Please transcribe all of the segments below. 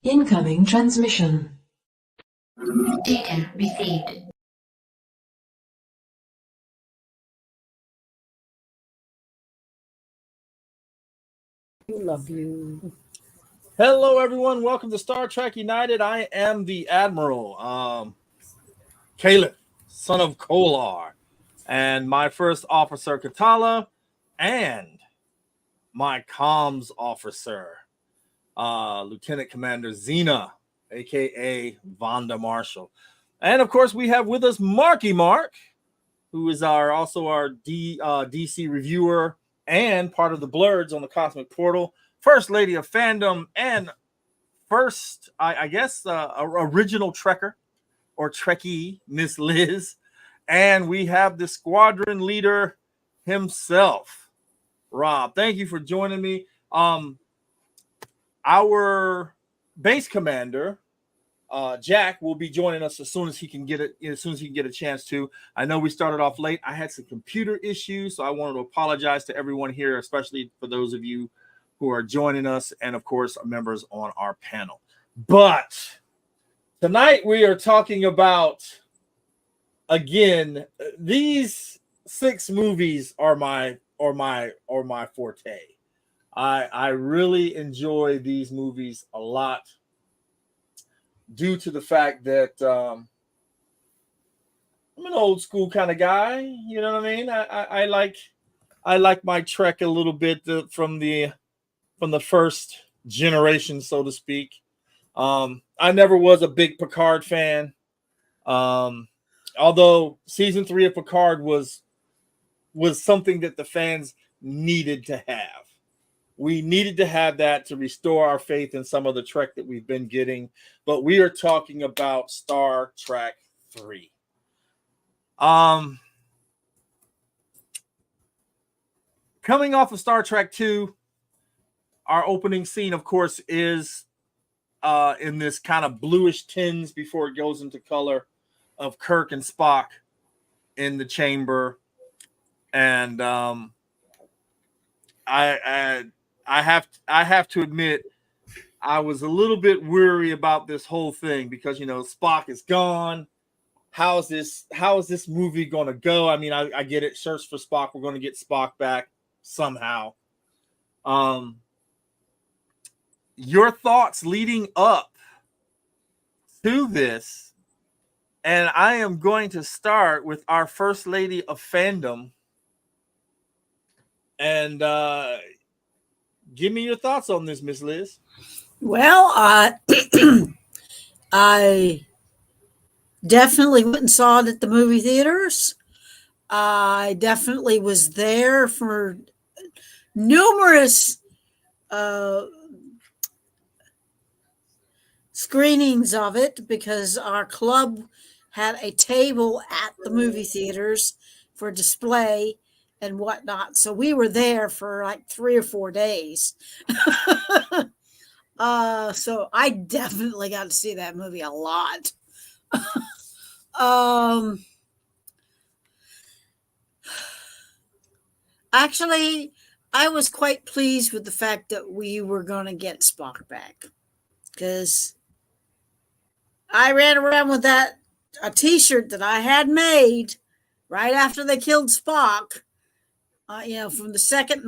Incoming transmission. Data received. Love you. Hello, everyone. Welcome to Star Trek United. I am the Admiral, Caleb, son of Kolar, and my first officer, Katala, and my comms officer, Lieutenant Commander Xena, aka Vonda Marshall. And of course, we have with us Marky Mark, who is also our DC reviewer and part of the Blurds on the Cosmic Portal, First Lady of Fandom, and first, I guess, original Trekker or Trekkie, Miss Liz. And we have the squadron leader himself, Rob. Thank you for joining me. Our base commander, Jack, will be joining us as soon as he can get it. As soon as he can get a chance to. I know we started off late. I had some computer issues, so I wanted to apologize to everyone here, especially for those of you who are joining us, and of course, members on our panel. But tonight we are talking about, again, these 6 movies are my forte. I really enjoy these movies a lot, due to the fact that I'm an old school kind of guy. You know what I mean? I like my Trek a little bit from the first generation, so to speak. I never was a big Picard fan. Although season 3 of Picard was something that the fans needed to have. We needed to have that to restore our faith in some of the Trek that we've been getting. But we are talking about Star Trek 3. Coming off of Star Trek 2, our opening scene, of course, is in this kind of bluish tints before it goes into color of Kirk and Spock in the chamber. And I have to admit, I was a little bit weary about this whole thing because, Spock is gone. How is this movie going to go? I mean, I get it. Search for Spock. We're going to get Spock back somehow. Your thoughts leading up to this, and I am going to start with our First Lady of Fandom. And give me your thoughts on this, Miss Liz. Well, I definitely went and saw it at the movie theaters. I definitely was there for numerous screenings of it because our club had a table at the movie theaters for display and whatnot. So we were there for like 3 or 4 days. So I definitely got to see that movie a lot. Actually, I was quite pleased with the fact that we were going to get Spock back, because I ran around with a t-shirt that I had made right after they killed Spock, from the second,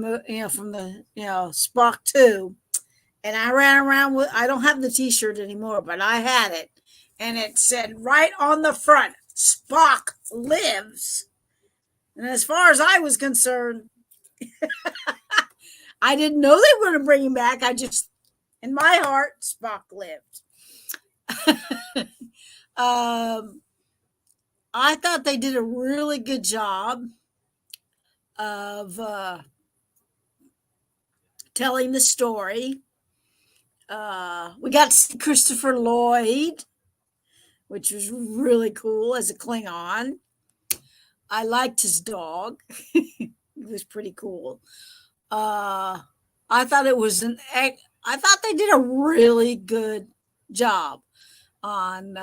from the, Spock 2. And I ran around with, I don't have the t-shirt anymore, but I had it. And it said right on the front, Spock lives. And as far as I was concerned, I didn't know they were going to bring him back. I just, in my heart, Spock lived. I thought they did a really good job of telling the story. We got to see Christopher Lloyd, which was really cool as a Klingon. I liked his dog. It was pretty cool. I thought they did a really good job on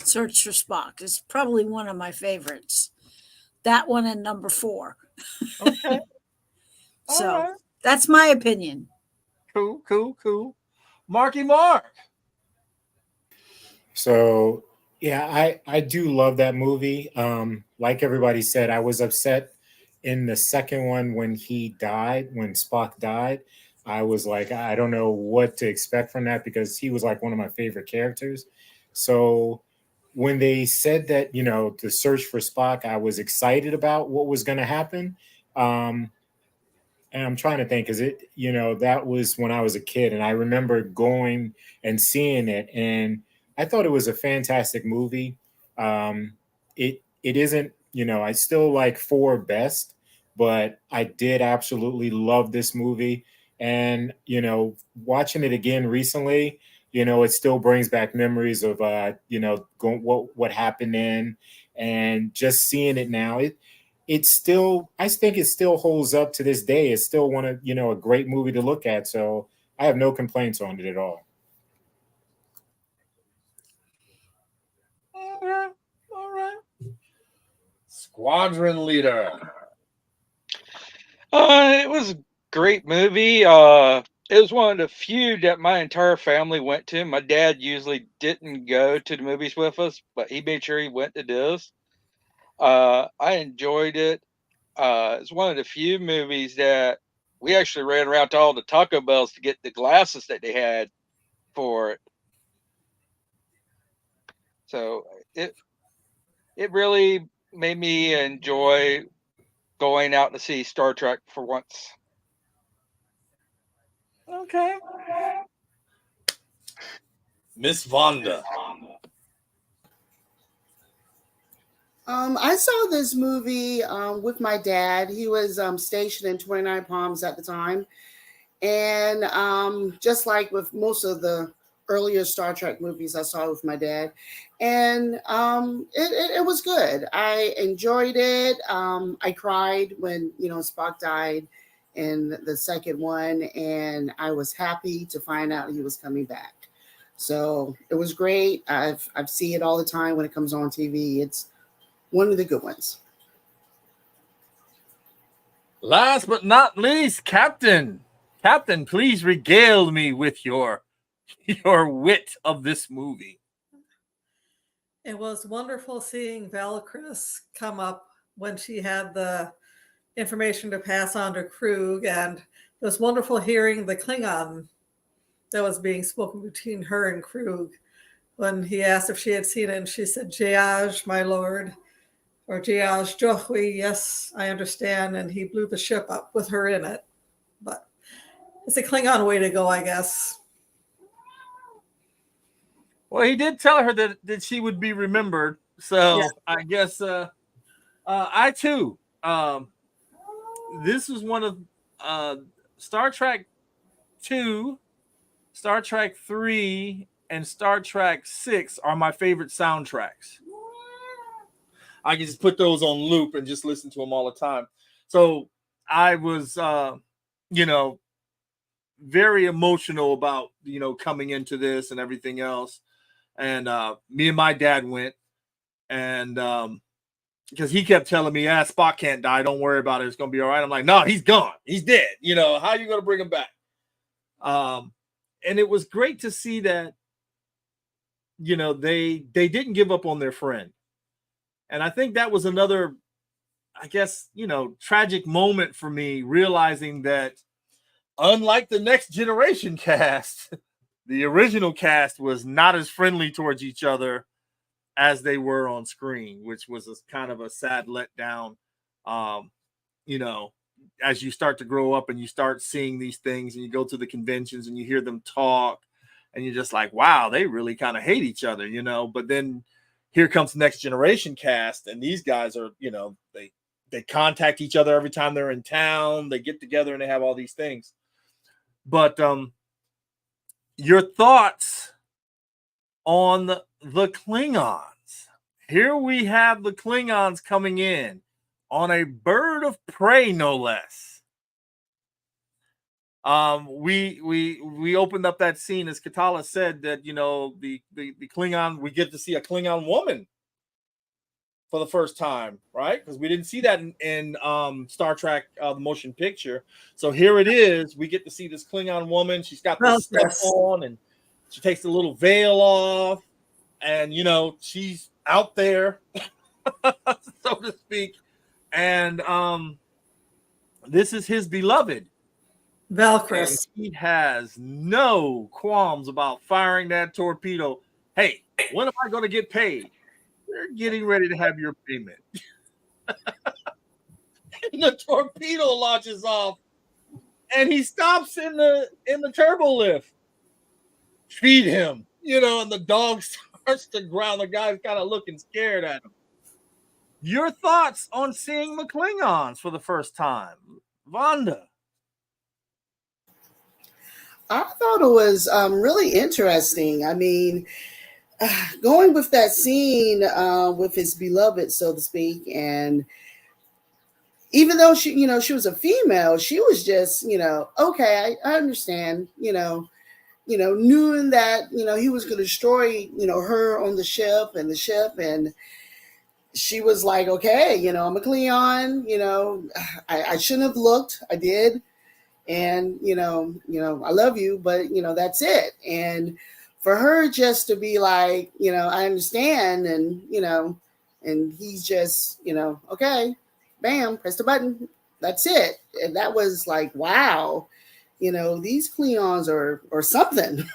Search for Spock. It's probably one of my favorites. That one and number 4. Okay. So right. That's my opinion. Cool. Marky Mark, So yeah, I do love that movie. Like everybody said, I was upset in the second one when he died, when Spock died. I was like, I don't know what to expect from that because he was like one of my favorite characters. So when they said that, the search for Spock, I was excited about what was going to happen. Um, and I'm trying to think, because that was when I was a kid, and I remember going and seeing it, and I thought it was a fantastic movie. It isn't, I still like four best, but I did absolutely love this movie, and watching it again recently, it still brings back memories of going what happened then, and just seeing it now. It's still, I think it still holds up to this day. It's still one of, a great movie to look at. So I have no complaints on it at all. All right. Squadron leader. It was a great movie. It was one of the few that my entire family went to. My dad usually didn't go to the movies with us, but he made sure he went to this. I enjoyed it. It's one of the few movies that we actually ran around to all the Taco Bells to get the glasses that they had for it. So it really made me enjoy going out to see Star Trek for once. Okay. Miss Vonda. I saw this movie with my dad. He was stationed in 29 Palms at the time. And just like with most of the earlier Star Trek movies I saw with my dad. And it was good. I enjoyed it. I cried when, Spock died in the second one. And I was happy to find out he was coming back. So it was great. I've seen it all the time when it comes on TV. It's one of the good ones. Last but not least, Captain. Captain, please regale me with your wit of this movie. It was wonderful seeing Valkyris come up when she had the information to pass on to Krug, and it was wonderful hearing the Klingon that was being spoken between her and Krug when he asked if she had seen it, and she said, "Jiaj, my lord," or "Jiaj Johwi, yes, I understand," and he blew the ship up with her in it. But it's a Klingon way to go, I guess. Well, he did tell her that she would be remembered. So yeah. I guess I too. This was one of Star Trek 2, Star Trek 3, and Star Trek 6 are my favorite soundtracks. I can just put those on loop and just listen to them all the time. So I was, very emotional about, coming into this and everything else. And me and my dad went, and because he kept telling me, Spock can't die. Don't worry about it. It's going to be all right. I'm like, no, he's gone. He's dead. How are you going to bring him back? And it was great to see that, they didn't give up on their friend. And I think that was another, I guess, tragic moment for me, realizing that unlike the Next Generation cast, the original cast was not as friendly towards each other as they were on screen, which was kind of a sad letdown. As you start to grow up and you start seeing these things and you go to the conventions and you hear them talk and you're just like, wow, they really kind of hate each other, but then here comes the Next Generation cast, and these guys are, they contact each other every time they're in town. They get together and they have all these things. But your thoughts on the Klingons. Here we have the Klingons coming in on a bird of prey, no less. We opened up that scene, as Katala said, that the Klingon, we get to see a Klingon woman for the first time, right? Because we didn't see that in Star Trek the motion picture. So here it is. We get to see this Klingon woman. She's got this stuff on, and she takes the little veil off, and she's out there, so to speak, and this is his beloved. And Valkyrie. he has no qualms about firing that torpedo. Hey, when am I going to get paid? You're getting ready to have your payment. And the torpedo launches off, and he stops in the turbo lift. Feed him, and the dog starts to growl. The guy's kind of looking scared at him. Your thoughts on seeing the Klingons for the first time, Vonda? I thought it was really interesting. I mean, going with that scene with his beloved, so to speak, and even though she was a female, she was just, okay, I understand, knowing that, he was going to destroy, her on the ship, and she was like, okay, I'm a Klingon, I shouldn't have looked. I did. And, I love you, but, that's it. And for her just to be like, I understand. And, and he's just, okay, bam, press the button. That's it. And that was like, wow, these Klingons are something.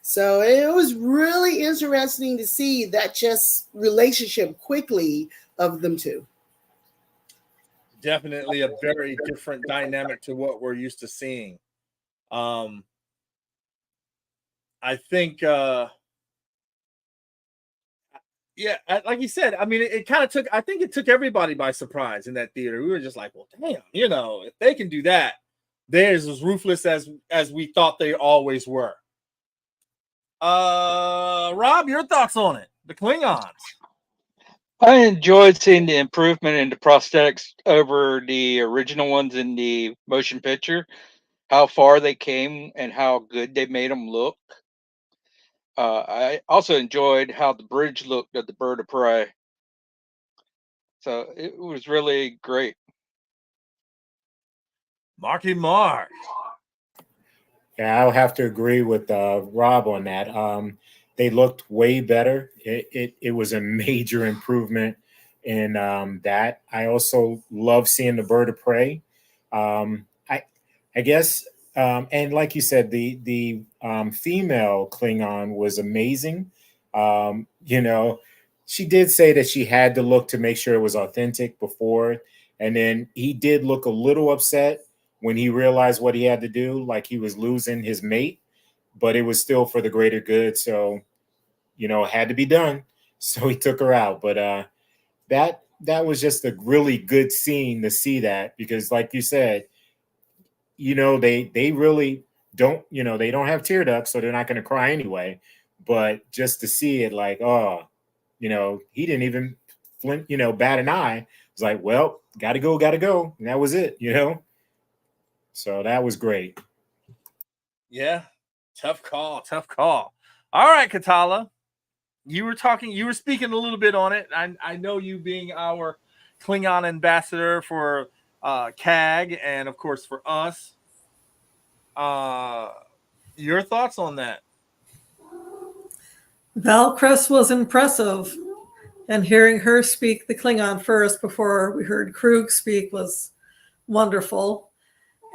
So it was really interesting to see that just relationship quickly of them two. Definitely a very different dynamic to what we're used to seeing. I think, like you said, I mean, it kind of took, I think it took everybody by surprise in that theater. We were just like, well, damn, if they can do that, they're as ruthless as we thought they always were. Rob, your thoughts on it? The Klingons. I enjoyed seeing the improvement in the prosthetics over the original ones in the motion picture, how far they came and how good they made them look. I also enjoyed how the bridge looked at the Bird of Prey. So it was really great. Marky Mark. Yeah, I'll have to agree with Rob on that. They looked way better. It was a major improvement in that. I also love seeing the Bird of Prey. I guess, and like you said, the female Klingon was amazing. She did say that she had to look to make sure it was authentic before, and then he did look a little upset when he realized what he had to do, like he was losing his mate, but it was still for the greater good. So, it had to be done. So he took her out. But that was just a really good scene to see that, because like you said, they really don't, they don't have tear ducts, so they're not going to cry anyway. But just to see it like, oh, he didn't even flint, bat an eye. It's like, well, gotta go. And that was it, So that was great. Yeah. Tough call. All right, Katala. You were speaking a little bit on it. I know you being our Klingon ambassador for CAG and of course for us. Your thoughts on that? Valkyrie was impressive, and hearing her speak the Klingon first before we heard Krug speak was wonderful.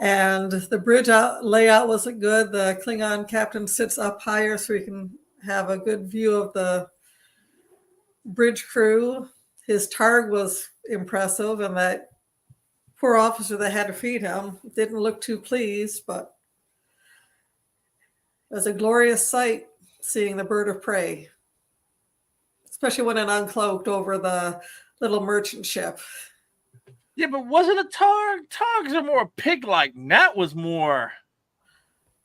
And the bridge layout wasn't good. The Klingon captain sits up higher so we can have a good view of the bridge crew. His targ was impressive, and that poor officer that had to feed him didn't look too pleased, but it was a glorious sight seeing the Bird of Prey, especially when it uncloaked over the little merchant ship. Yeah, but wasn't a targ? Targs are more pig-like. That was more.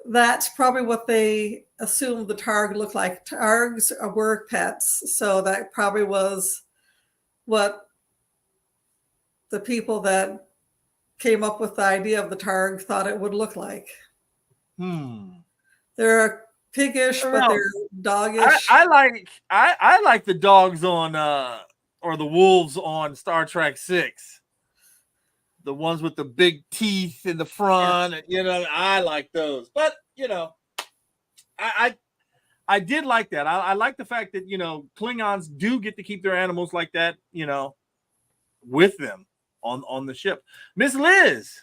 That's probably what they assumed the targ looked like. Targs are work pets, so that probably was what the people that came up with the idea of the targ thought it would look like. They're piggish, but they're doggish. I like the dogs on or the wolves on Star Trek 6. The ones with the big teeth in the front, I like those. But I I did like that. I like the fact that, Klingons do get to keep their animals like that, with them on the ship. Miss Liz.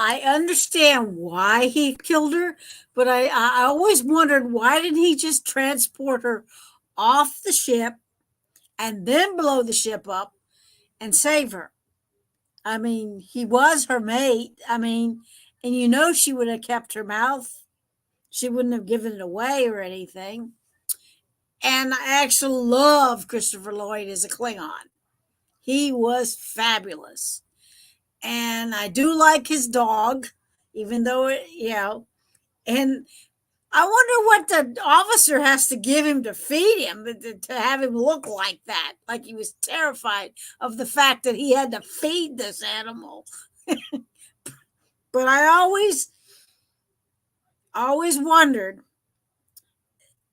I understand why he killed her, but I always wondered, why didn't he just transport her off the ship and then blow the ship up and save her? I mean, he was her mate. I mean, and she would have kept her mouth. She wouldn't have given it away or anything. And I actually love Christopher Lloyd as a Klingon. He was fabulous. And I do like his dog, even though, and I wonder what the officer has to give him to feed him, to have him look like that, like he was terrified of the fact that he had to feed this animal. But I always wondered.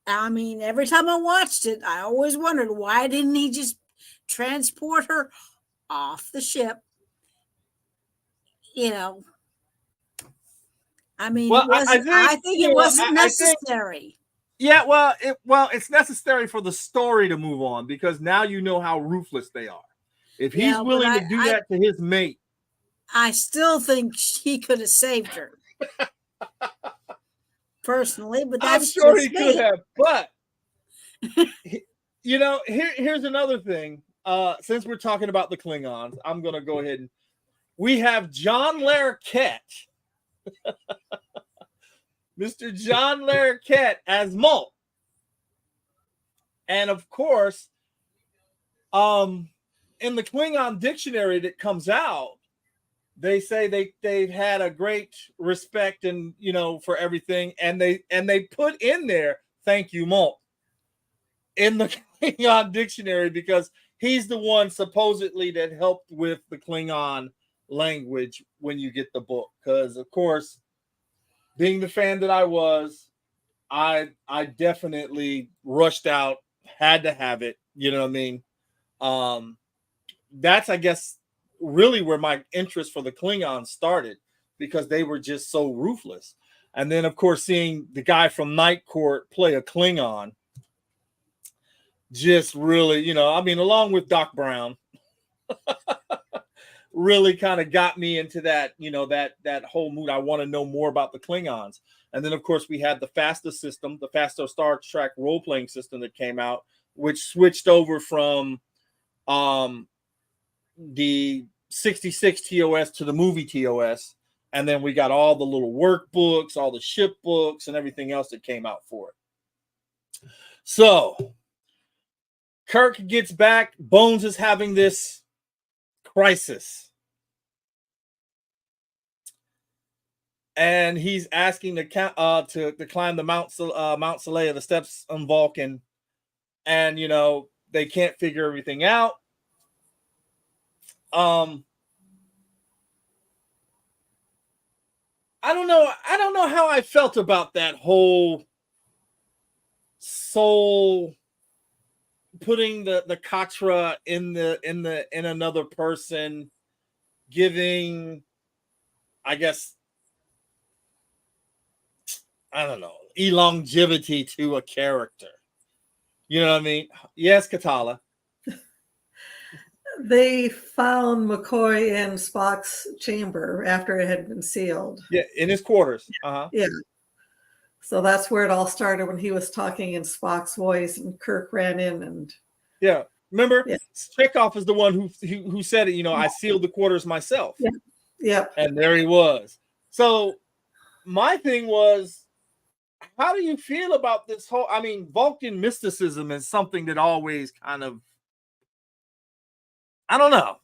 I mean, every time I watched it, I always wondered, why didn't he just transport her off the ship? I mean, Well, I think it wasn't necessary. It's necessary for the story to move on, because now you know how ruthless they are. If he's willing to do that to his mate, I still think he could have saved her. Personally, but that's I'm sure just he could have. But here's another thing. Since we're talking about the Klingons, I'm gonna go ahead and we have John Larroquette, Mr. John Larroquette as Malt, and of course, in the Klingon dictionary that comes out, they say they've had a great respect and for everything, and they put in there, thank you, Malt, in the Klingon dictionary, because he's the one supposedly that helped with the Klingon language when you get the book. Because of course, being the fan that I was, I definitely rushed out, had to have it. You know what I mean? That's, I guess, really where my interest for the Klingons started, because they were just so ruthless. And then, of course, seeing the guy from Night Court play a Klingon just really, along with Doc Brown, really kind of got me into that, that whole mood. I want to know more about the Klingons. And then, of course, we had the FASTA system, the FASTA Star Trek role-playing system that came out, which switched over from the 66 TOS to the movie TOS. And then we got all the little workbooks, all the ship books, and everything else that came out for it. So Kirk gets back. Bones is having this crisis. And he's asking to climb the Mount Saleya, the steps on Vulcan. And, they can't figure everything out. I don't know how I felt about that whole soul putting the Katra in another person, giving, I guess, I don't know, elongevity to a character. You know what I mean? Yes, Katala. They found McCoy in Spock's chamber after it had been sealed. Yeah, in his quarters. Uh-huh. Yeah. So that's where it all started, when he was talking in Spock's voice and Kirk ran in and... Yeah. Remember, yeah. Chekhov is the one who said it, I sealed the quarters myself. Yeah. Yeah. And there he was. So my thing was, how do you feel about this whole, Vulcan mysticism is something that always kind of, I don't know.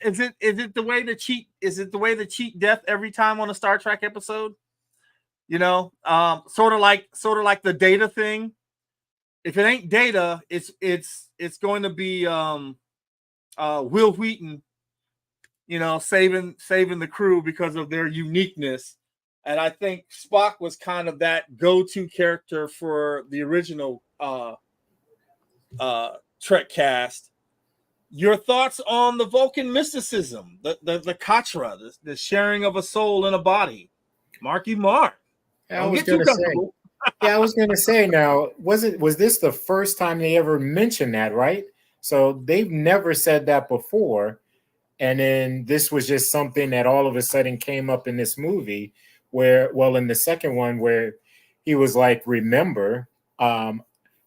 Is it the way to cheat? Is it the way to cheat death every time on a Star Trek episode? Sort of like the Data thing. If it ain't Data, it's going to be Will Wheaton, saving the crew because of their uniqueness. And I think Spock was kind of that go-to character for the original Trek cast. Your thoughts on the Vulcan mysticism, the katra, the sharing of a soul in a body. Marky Mark. I was gonna say. Yeah, I was gonna say. Now, was this the first time they ever mentioned that? Right. So they've never said that before, and then this was just something that all of a sudden came up in this movie. Where, well, in the second one, where he was like, "Remember." I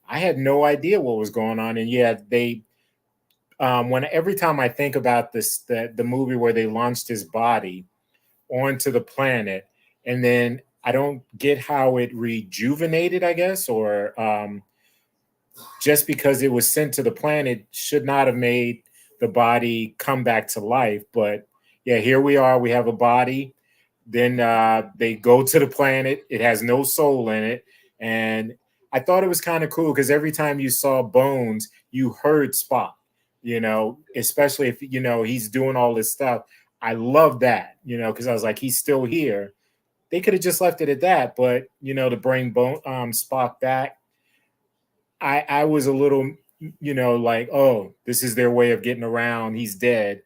had no idea what was going on, and yeah, they. When every time I think about this, the movie where they launched his body onto the planet, and then I don't get how it rejuvenated, I guess, or just because it was sent to the planet should not have made the body come back to life. But yeah, here we are. We have a body. Then they go to the planet. It has no soul in it. And I thought it was kind of cool because every time you saw Bones, you heard Spock, especially if, he's doing all this stuff. I love that, because I was like, he's still here. They could have just left it at that. But, to bring Spock back, I was a little, like, oh, this is their way of getting around. He's dead.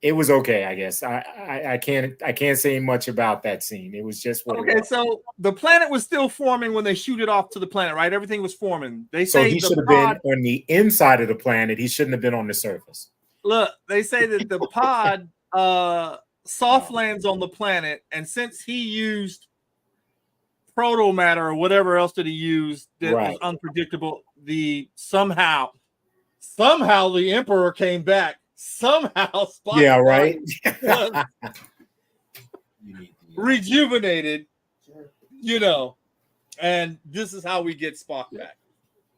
It was okay, I guess. I can't say much about that scene. It was just what it was. So the planet was still forming when they shoot it off to the planet, right? Everything was forming. They so say he should have been on the inside of the planet. He shouldn't have been on the surface. Look, they say that the pod soft lands on the planet, and since he used proto matter or whatever else that he used that was unpredictable, somehow the Emperor came back. Somehow Spock rejuvenated, and this is how we get Spock back.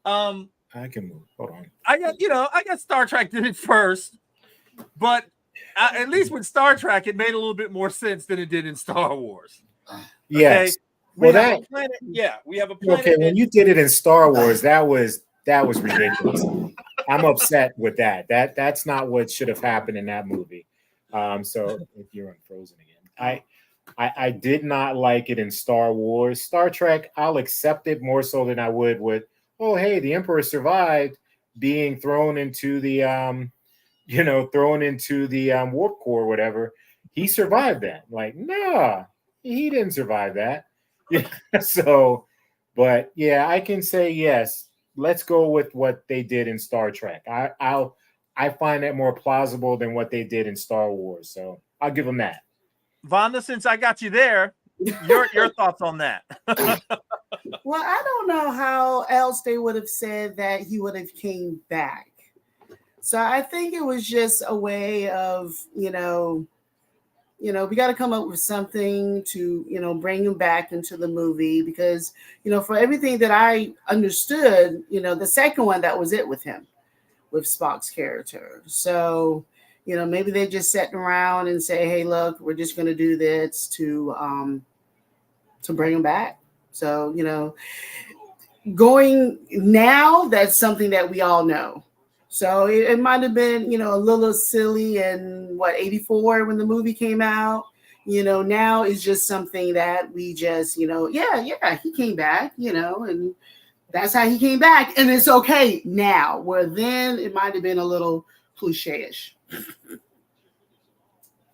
I can move. Hold on. I got Star Trek did it first, but at least with Star Trek, it made a little bit more sense than it did in Star Wars. Yes. Okay? We have a planet. Okay, when you did it in Star Wars, that was ridiculous. I'm upset with that. That's not what should have happened in that movie. So if you're unfrozen again, I did not like it in Star Wars. Star Trek, I'll accept it more so than I would with, oh hey, the Emperor survived being thrown into the warp core or whatever. He survived that. Like, nah, he didn't survive that. So, but yeah, I can say yes. Let's go with what they did in Star Trek. I find that more plausible than what they did in Star Wars. So I'll give them that. Vonda, since I got you there, your thoughts on that? Well, I don't know how else they would have said that he would have came back. So I think it was just a way of, we got to come up with something to, bring him back into the movie because, for everything that I understood, the second one, that was it with him, with Spock's character. So, maybe they just sat around and say, hey, look, we're just going to do this to bring him back. So, going now, that's something that we all know. So it might have been, a little silly in 84 when the movie came out. Now it's just something that we just, he came back, and that's how he came back. And it's okay now, where then it might have been a little cliche-ish.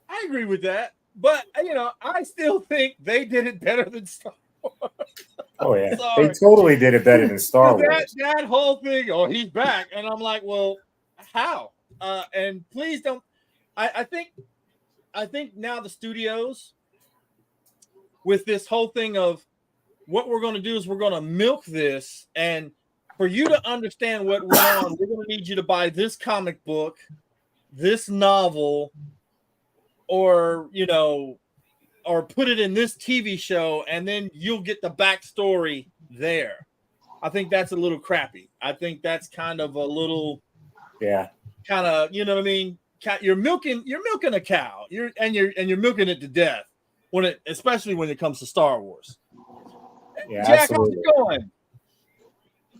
I agree with that. But, I still think they did it better than Star Wars. Oh, yeah. They totally did it better than Star Wars. That whole thing, he's back. And I'm like, well, how? And please don't. I think now the studios, with this whole thing of what we're going to do is we're going to milk this. And for you to understand what went on, we're going to need you to buy this comic book, this novel, or, or put it in this TV show, and then you'll get the backstory there. I think that's a little crappy. I think that's kind of a little, kind of, you know what I mean? You're milking a cow. You're milking it to death especially when it comes to Star Wars. Yeah, Jack, absolutely. how's it going?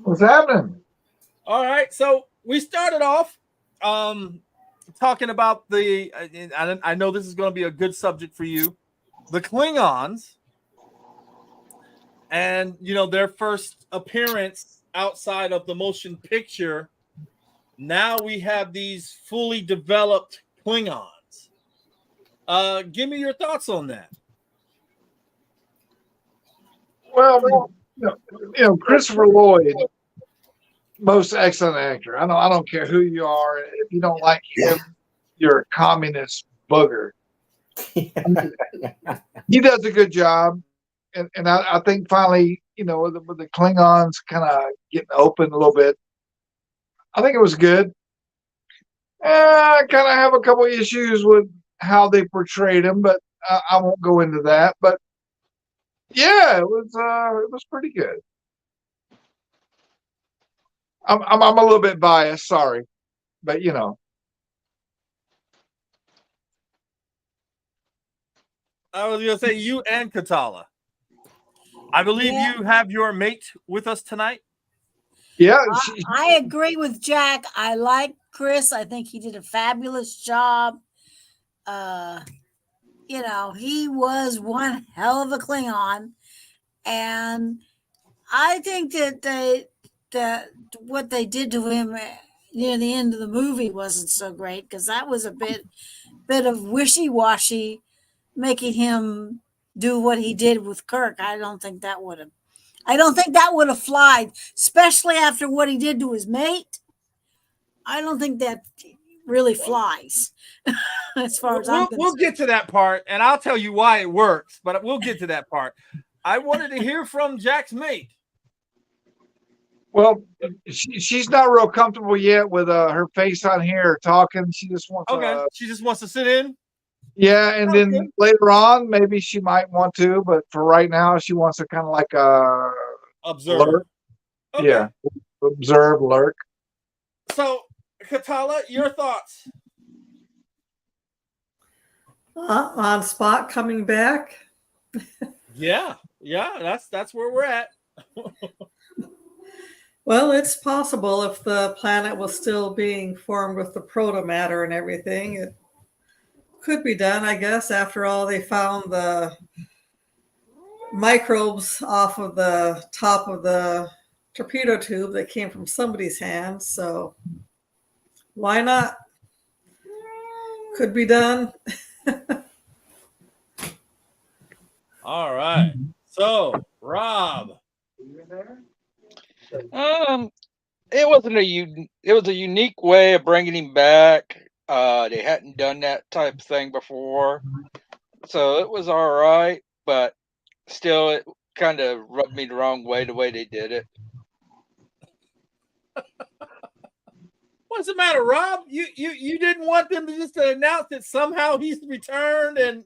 What's happening? All right, so we started off talking about I know this is going to be a good subject for you, the Klingons, and their first appearance outside of the motion picture now we have these fully developed Klingons. Give me your thoughts on that. Well, Christopher Lloyd, most excellent actor. I don't care who you are. If you don't like him, you're a communist booger. He does a good job, and I think finally, with the Klingons kind of getting open a little bit, I think it was good. I kind of have a couple issues with how they portrayed him, but I won't go into that. But yeah, it was pretty good. I'm a little bit biased, sorry, but I was gonna say you and Katala. I believe you have your mate with us tonight. Yeah, I agree with Jack. I like Chris. I think he did a fabulous job. He was one hell of a Klingon, and I think that what they did to him near the end of the movie wasn't so great, because that was a bit of wishy-washy, making him do what he did with Kirk. I don't think that would have flied, especially after what he did to his mate. I don't think that really flies. As far as I'm concerned. We'll get to that part, and I'll tell you why it works, but we'll get to that part. I wanted to hear from Jack's mate. Well, she's not real comfortable yet with her face on here talking. She just wants she just wants to sit in. Yeah, and then later on, maybe she might want to, but for right now, she wants to kind of like observe. Lurk. Okay. Yeah, observe, lurk. So, Katala, your thoughts on Spock coming back? Yeah, that's where we're at. Well, it's possible if the planet was still being formed with the proto-matter and everything. It could be done, I guess. After all, they found the microbes off of the top of the torpedo tube that came from somebody's hands. So why not? Could be done. All right. So, Rob. It was a unique way of bringing him back. They hadn't done that type of thing before, so it was all right. But still, it kind of rubbed me the wrong way the way they did it. What's the matter, Rob? You didn't want them to just announce that somehow he's returned, and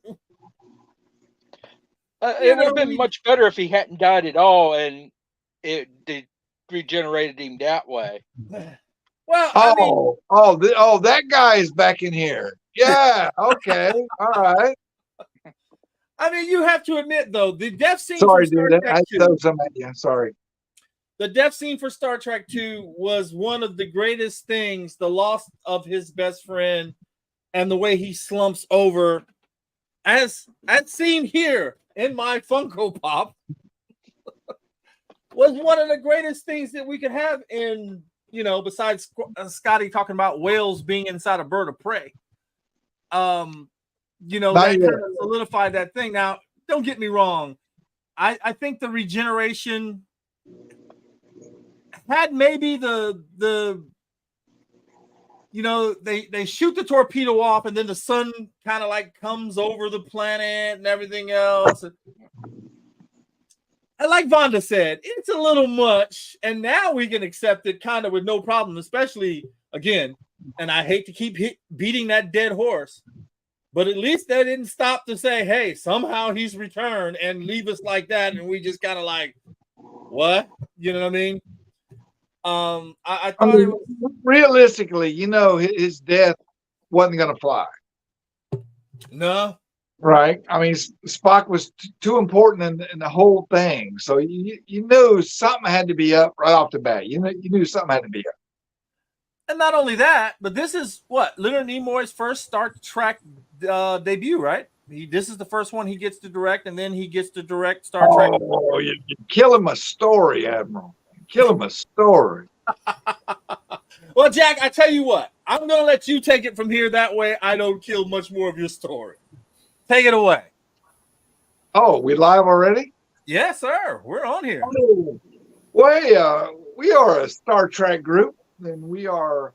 it would have been much better if he hadn't died at all, and they regenerated him that way. Well, that guy is back in here. Yeah, okay, all right. I mean, you have to admit, though, the death scene. Sorry, dude. Sorry. The death scene for Star Trek II was one of the greatest things. The loss of his best friend and the way he slumps over, as seen here in my Funko Pop, was one of the greatest things that we could have in, besides Scotty talking about whales being inside a bird of prey. That kind of solidified that thing. Now, don't get me wrong. I think the regeneration had maybe they shoot the torpedo off, and then the sun kind of like comes over the planet and everything else. And like Vonda said, it's a little much, and now we can accept it kind of with no problem, especially, again, and I hate to keep beating that dead horse, but at least they didn't stop to say, hey, somehow he's returned, and leave us like that, and we just kind of like, what? You know what I mean? I thought it was... Realistically, his death wasn't going to fly. No. Right. I mean, Spock was too important in the whole thing. So you knew something had to be up right off the bat. You knew something had to be up. And not only that, but this is Leonard Nimoy's first Star Trek debut, right? This is the first one he gets to direct, and then he gets to direct Star Trek. Oh, you're killing my story, Admiral. Killing my story. Well, Jack, I tell you what, I'm going to let you take it from here. That way I don't kill much more of your story. Take it away. Oh, we live already? Yes, sir. We're on here. Oh, well, we are a Star Trek group, and we are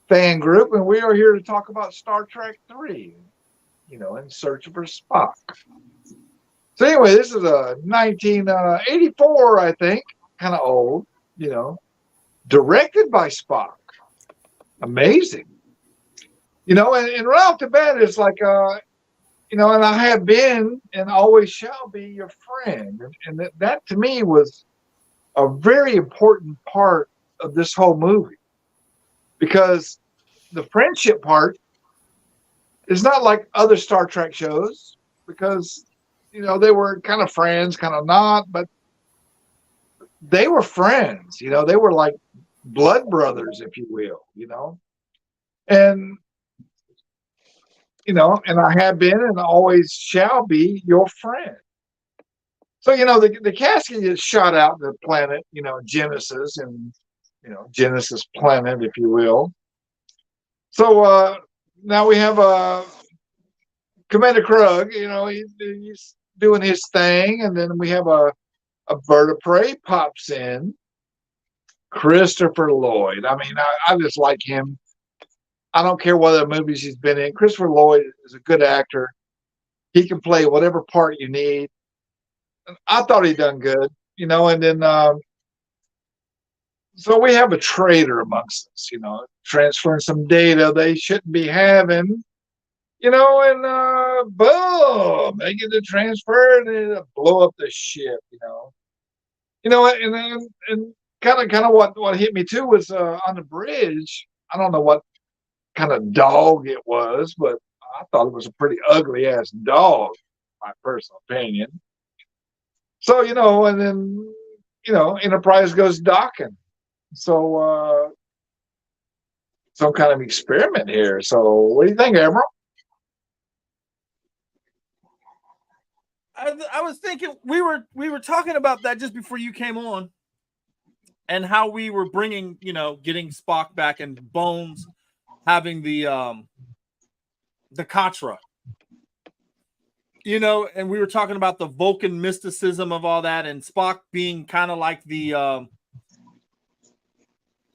fan group, and we are here to talk about Star Trek 3, In Search for Spock. So anyway, this is a 1984, I think, kind of old, directed by Spock. Amazing. And right off the bat, it's like, and I have been and always shall be your friend. And that to me was a very important part of this whole movie, because the friendship part is not like other Star Trek shows, because, they were kind of friends, kind of not, but they were friends, they were like blood brothers, if you will, and, and I have been and always shall be your friend. So, the casket is shot out the planet, Genesis, and, Genesis planet, if you will. So now we have Commander Krug, he's doing his thing. And then we have a bird of prey pops in, Christopher Lloyd. I mean, I just like him. I don't care what other movies he's been in. Christopher Lloyd is a good actor. He can play whatever part you need. I thought he done good, and then so we have a traitor amongst us, transferring some data they shouldn't be having, and boom, they get the transfer and it'll blow up the ship, and kind of what hit me too was on the bridge. I don't know what kind of dog it was, but I thought it was a pretty ugly ass dog, my personal opinion. So, and then, Enterprise goes docking. So, some kind of experiment here. So, what do you think, Admiral? I was thinking we were talking about that just before you came on, and how we were bringing, getting Spock back, and Bones having the Katra. And we were talking about the Vulcan mysticism of all that, and Spock being kind of like the,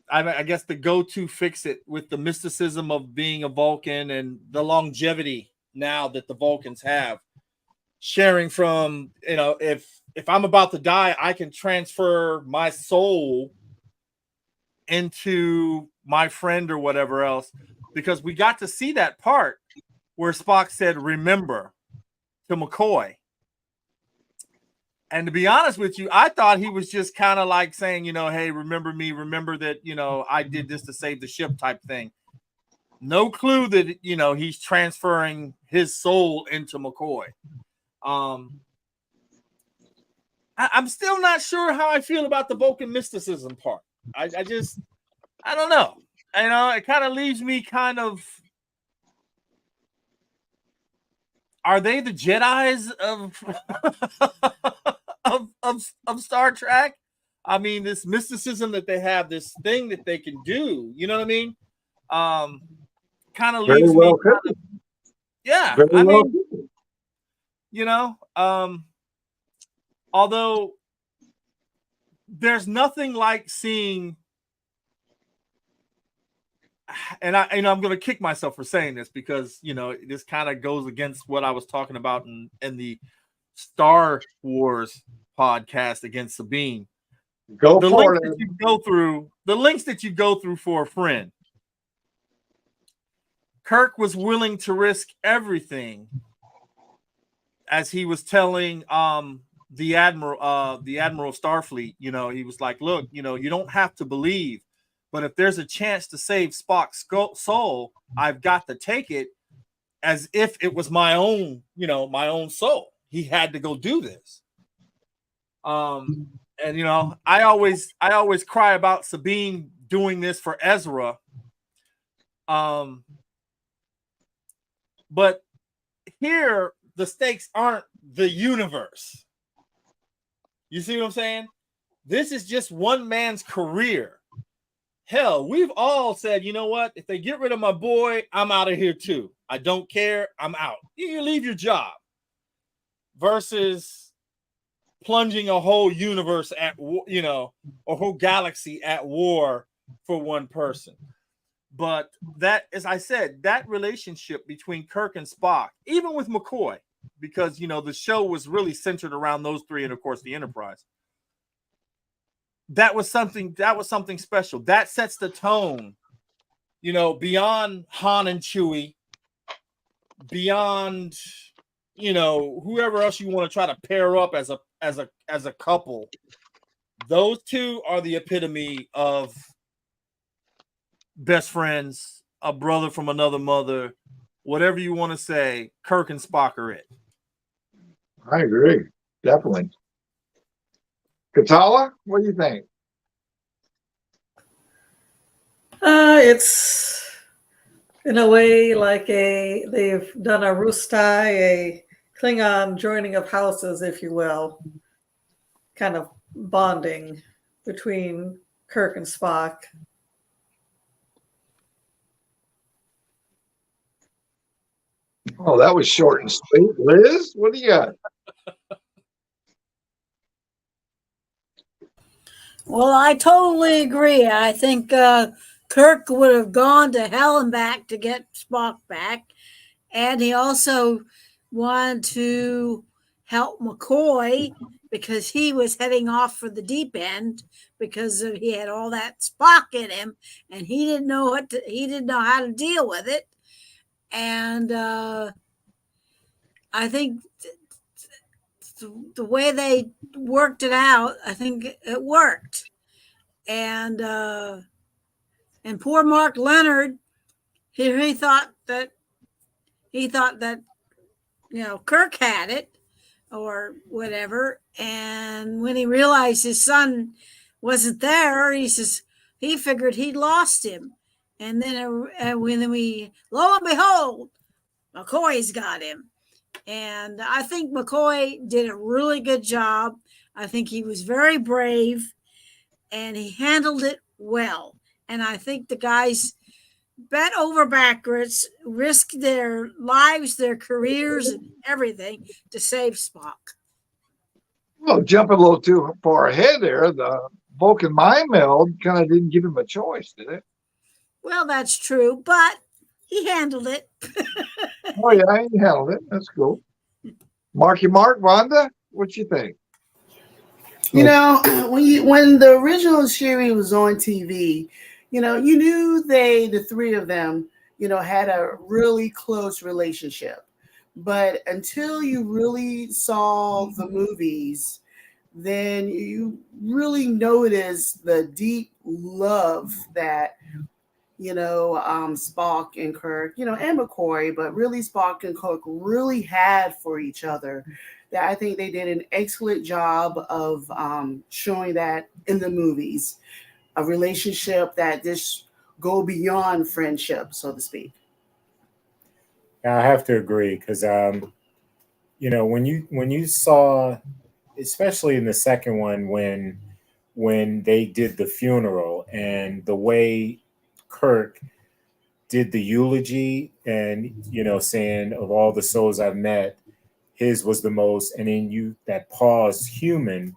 I guess, the go-to fix-it with the mysticism of being a Vulcan and the longevity now that the Vulcans have, sharing from, if I'm about to die, I can transfer my soul into my friend or whatever else, because we got to see that part where Spock said, "Remember," to McCoy. And to be honest with you, I thought he was just kind of like saying, hey, remember me, remember that, I did this to save the ship type thing. No clue that, he's transferring his soul into McCoy. I'm still not sure how I feel about the Vulcan mysticism part. I don't know. It kind of leaves me kind of, are they the Jedis of Star Trek? I mean, this mysticism that they have, this thing that they can do, you know what I mean? Kind of leaves me kind of, yeah. Very I well mean, although there's nothing like seeing, and I'm going to kick myself for saying this, because this kind of goes against what I was talking about in the Star Wars podcast against Sabine. The links that you go through for a friend. Kirk was willing to risk everything, as he was telling the admiral of Starfleet. He was like, look, you don't have to believe, but if there's a chance to save Spock's soul, I've got to take it, as if it was my own, my own soul. He had to go do this. And I always cry about Sabine doing this for Ezra. But here the stakes aren't the universe. You see what I'm saying? This is just one man's career. hell, we've all said, you know what? If they get rid of my boy, I'm out of here too. I don't care. I'm out. You leave your job. Versus plunging a whole universe at, you know, a whole galaxy at war for one person. But that, as I said, that relationship between Kirk and Spock, even with McCoy, because, you know, the show was really centered around those three and, of course, the Enterprise. That was something special. That sets the tone, you know, beyond Han and Chewie, beyond, you know, whoever else you want to try to pair up as a couple. Those two are the epitome of best friends, a brother from another mother, whatever you want to say. Kirk and Spock are it. I agree. Definitely. Katala, what do you think? It's in a way like they've done a Rustai, a Klingon joining of houses, if you will, kind of bonding between Kirk and Spock. Oh, that was short and sweet. Liz, what do you got? Well, I totally agree. I think Kirk would have gone to hell and back to get Spock back. And he also wanted to help McCoy because he was heading off for the deep end because he had all that Spock in him and he didn't know how to deal with it. And I think the way they worked it out, I think it worked. And poor Mark Leonard, he thought that you know Kirk had it or whatever, and when he realized his son wasn't there, he figured he'd lost him, and then when we lo and behold, McCoy's got him. And I think McCoy did a really good job. I think he was very brave and he handled it well. And I think the guys bent over backwards, risked their lives, their careers, and everything to save Spock. Well, jumping a little too far ahead there, the Vulcan mind meld kind of didn't give him a choice, did it? Well, that's true, but he handled it. Oh, yeah, he handled it. That's cool. Mark, Wanda, what you think? You know, when the original series was on TV, you know, you knew the three of them, you know, had a really close relationship. But until you really saw the movies, then you really noticed the deep love that, you know, Spock and Kirk, you know, and McCoy, but really Spock and Kirk really had for each other. That I think they did an excellent job of showing that in the movies, a relationship that just go beyond friendship, so to speak. I have to agree because you know when you saw, especially in the second one, when they did the funeral and the way Kirk did the eulogy and, you know, saying of all the souls I've met, his was the most, and then you that pause human,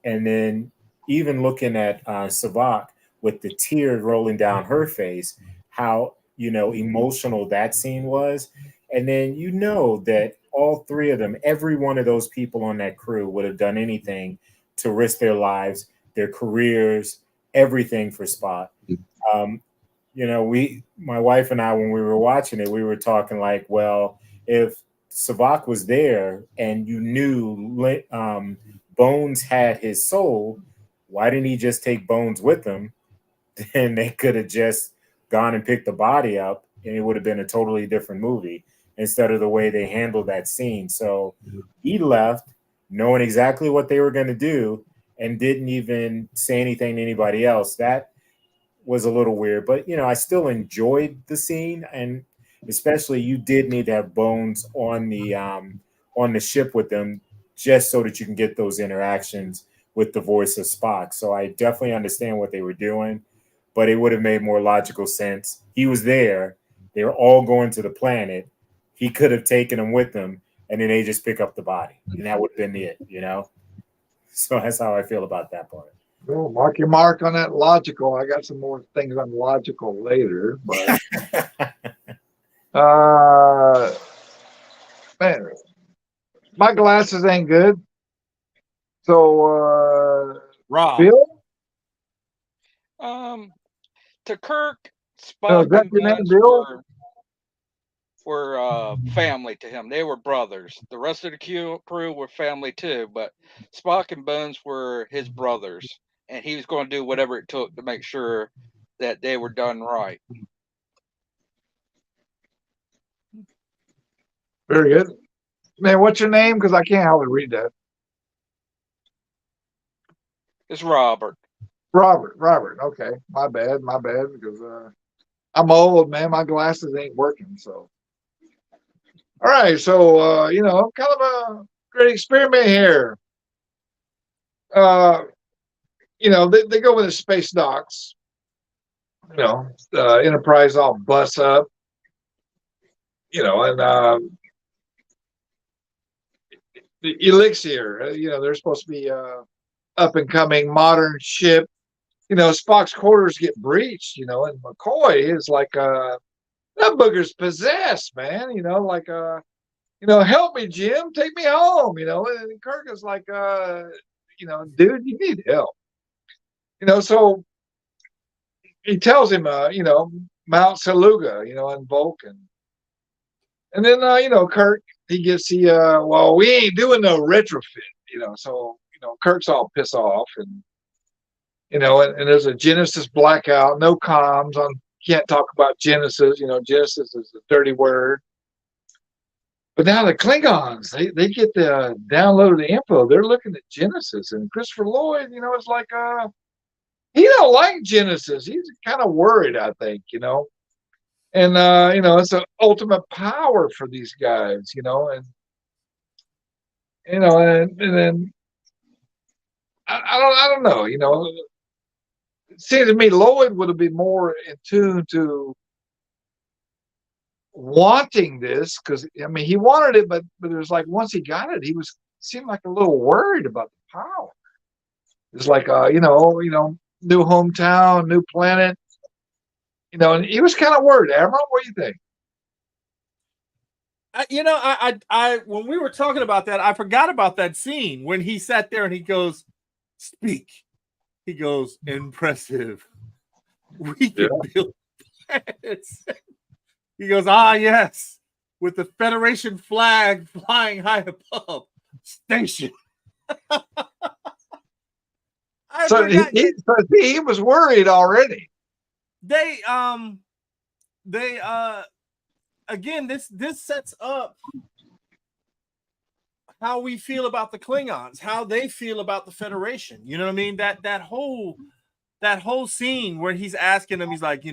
and then even looking at Savak with the tears rolling down her face, how, you know, emotional that scene was. And then you know that all three of them, every one of those people on that crew would have done anything to risk their lives, their careers, everything for Spot. You know, my wife and I, when we were watching it, we were talking like, well, if Savak was there and you knew Bones had his soul, why didn't he just take Bones with him? Then they could have just gone and picked the body up and it would have been a totally different movie instead of the way they handled that scene. So he left knowing exactly what they were going to do and didn't even say anything to anybody else. That was a little weird, but you know, I still enjoyed the scene, and especially you did need to have Bones on the ship with them just so that you can get those interactions with the voice of Spock. So I definitely understand what they were doing. but it would have made more logical sense. He was there. They were all going to the planet. He could have taken them with him, and then they just pick up the body, and that would have been it, you know? So that's how I feel about that part. Well, mark your mark on that logical. I got some more things on logical later, but man, my glasses ain't good. So Rob. Bill? To Kirk, Is Spock that and your name, Buzz Bill? were family to him. They were brothers. The rest of the crew were family too, but Spock and Bones were his brothers, and he was going to do whatever it took to make sure that they were done right. Very good. Man, what's your name? Because I can't hardly read that. It's Robert. Robert. Okay. My bad. Because I'm old, man. My glasses ain't working. So, all right. So, kind of a great experiment here. They go with the space docks. Enterprise all bust up. And the Elixir, they're supposed to be up and coming modern ship. Spock's quarters get breached, and McCoy is like, that booger's possessed, man, help me, Jim, take me home, and Kirk is like, dude, you need help, so he tells him, Mount Saluga, in Vulcan. And then, Kirk, he gets well, we ain't doing no retrofit, so, Kirk's all pissed off and there's a Genesis blackout, no comms can't talk about Genesis, Genesis is a dirty word. But now the Klingons, they get the download of the info. They're looking at Genesis, and Christopher Lloyd, it's like, he don't like Genesis. He's kind of worried, I think, and it's an ultimate power for these guys, and then I don't know, it seems to me Lloyd would have been more in tune to wanting this, because he wanted it, but it was like once he got it, he seemed like a little worried about the power. It's like new hometown, new planet, and he was kind of worried. Admiral, what do you think? I when we were talking about that, I forgot about that scene when he sat there and he goes, "Speak." He goes, "Impressive. We can build planets." He goes, "Ah, yes, with the Federation flag flying high above, station." He was worried already. They again, this sets up how we feel about the Klingons, how they feel about the Federation. You know what I mean? That whole scene where he's asking them, he's like,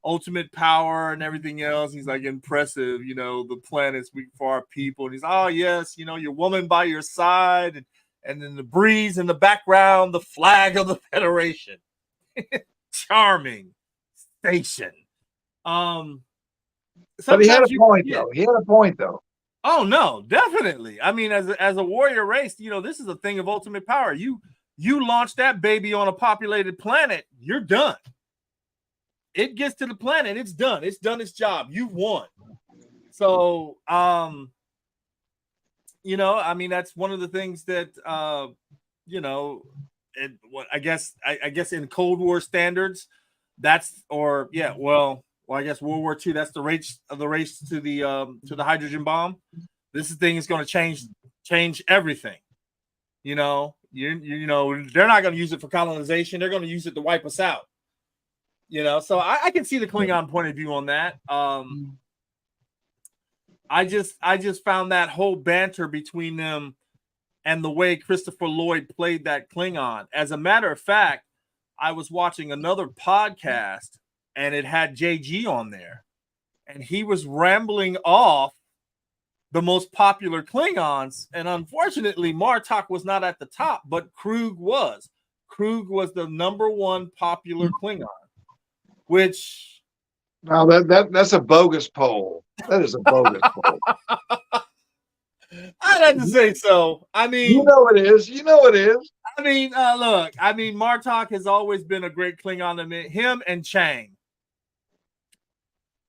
ultimate power and everything else. He's like, impressive, the planets for our people. And he's, oh yes, your woman by your side, and then the breeze in the background, the flag of the Federation. Charming station. But he had a point though. Oh no, definitely. As a warrior race, this is a thing of ultimate power. You launch that baby on a populated planet, you're done. It gets to the planet, it's done. It's done its job. You've won. So, that's one of the things that, I guess in Cold War standards, I guess World War II, that's the race to the hydrogen bomb. This thing is going to change everything. They're not going to use it for colonization. They're going to use it to wipe us out. So I can see the Klingon point of view on that. I just found that whole banter between them and the way Christopher Lloyd played that Klingon. As a matter of fact, I was watching another podcast and it had JG on there, and he was rambling off the most popular Klingons. And unfortunately, Martok was not at the top, but Krug was. Krug was the number one popular Klingon. which No, that's a bogus poll. That is a bogus poll. I'd have to say so. I mean, You know it is. You know it is. I mean, look, I mean, Martok has always been a great Klingon to me. Him and Chang.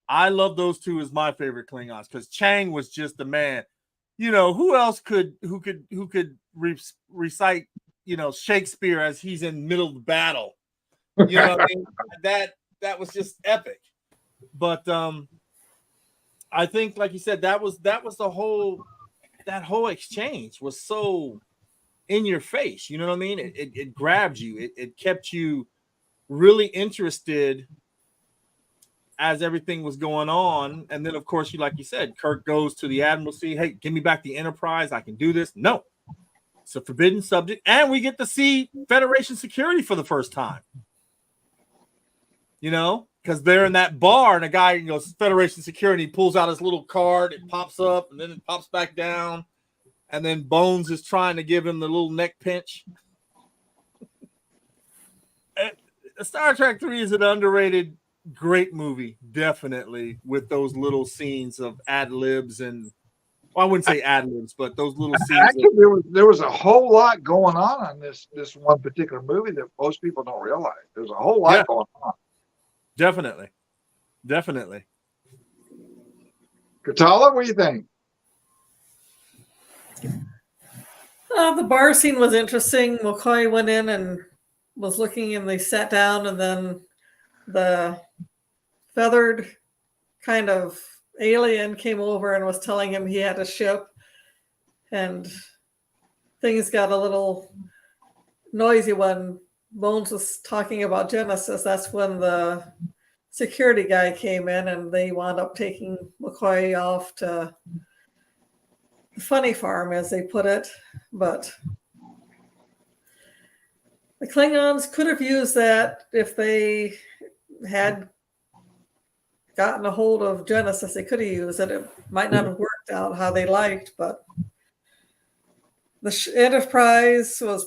I love those two as my favorite Klingons because Chang was just the man. You know, who else could recite, you know, Shakespeare as he's in the middle of the battle? You know what I mean? That was just epic. But I think, like you said, that was the whole exchange was so in your face. You know what I mean? It grabbed you. It kept you really interested as everything was going on. And then, of course, like you said, Kirk goes to the Admiralty. Hey, give me back the Enterprise. I can do this. No, it's a forbidden subject. And we get to see Federation security for the first time. You know, because they're in that bar and a guy goes, Federation security, pulls out his little card. It pops up and then it pops back down. And then Bones is trying to give him the little neck pinch. Star Trek 3 is an underrated, great movie, definitely, with those little scenes of ad libs and, well, I wouldn't say ad libs, but those little scenes. Actually, there was a whole lot going on this one particular movie that most people don't realize. There's a whole lot going on. Definitely. Katala, what do you think? The bar scene was interesting. McCoy went in and was looking, and they sat down, and then the feathered kind of alien came over and was telling him he had a ship, and things got a little noisy when Bones was talking about Genesis. That's when the security guy came in, and they wound up taking McCoy off to the funny farm, as they put it. But the Klingons could have used that if they had gotten a hold of Genesis. They could have used it. It might not have worked out how they liked, but the Enterprise was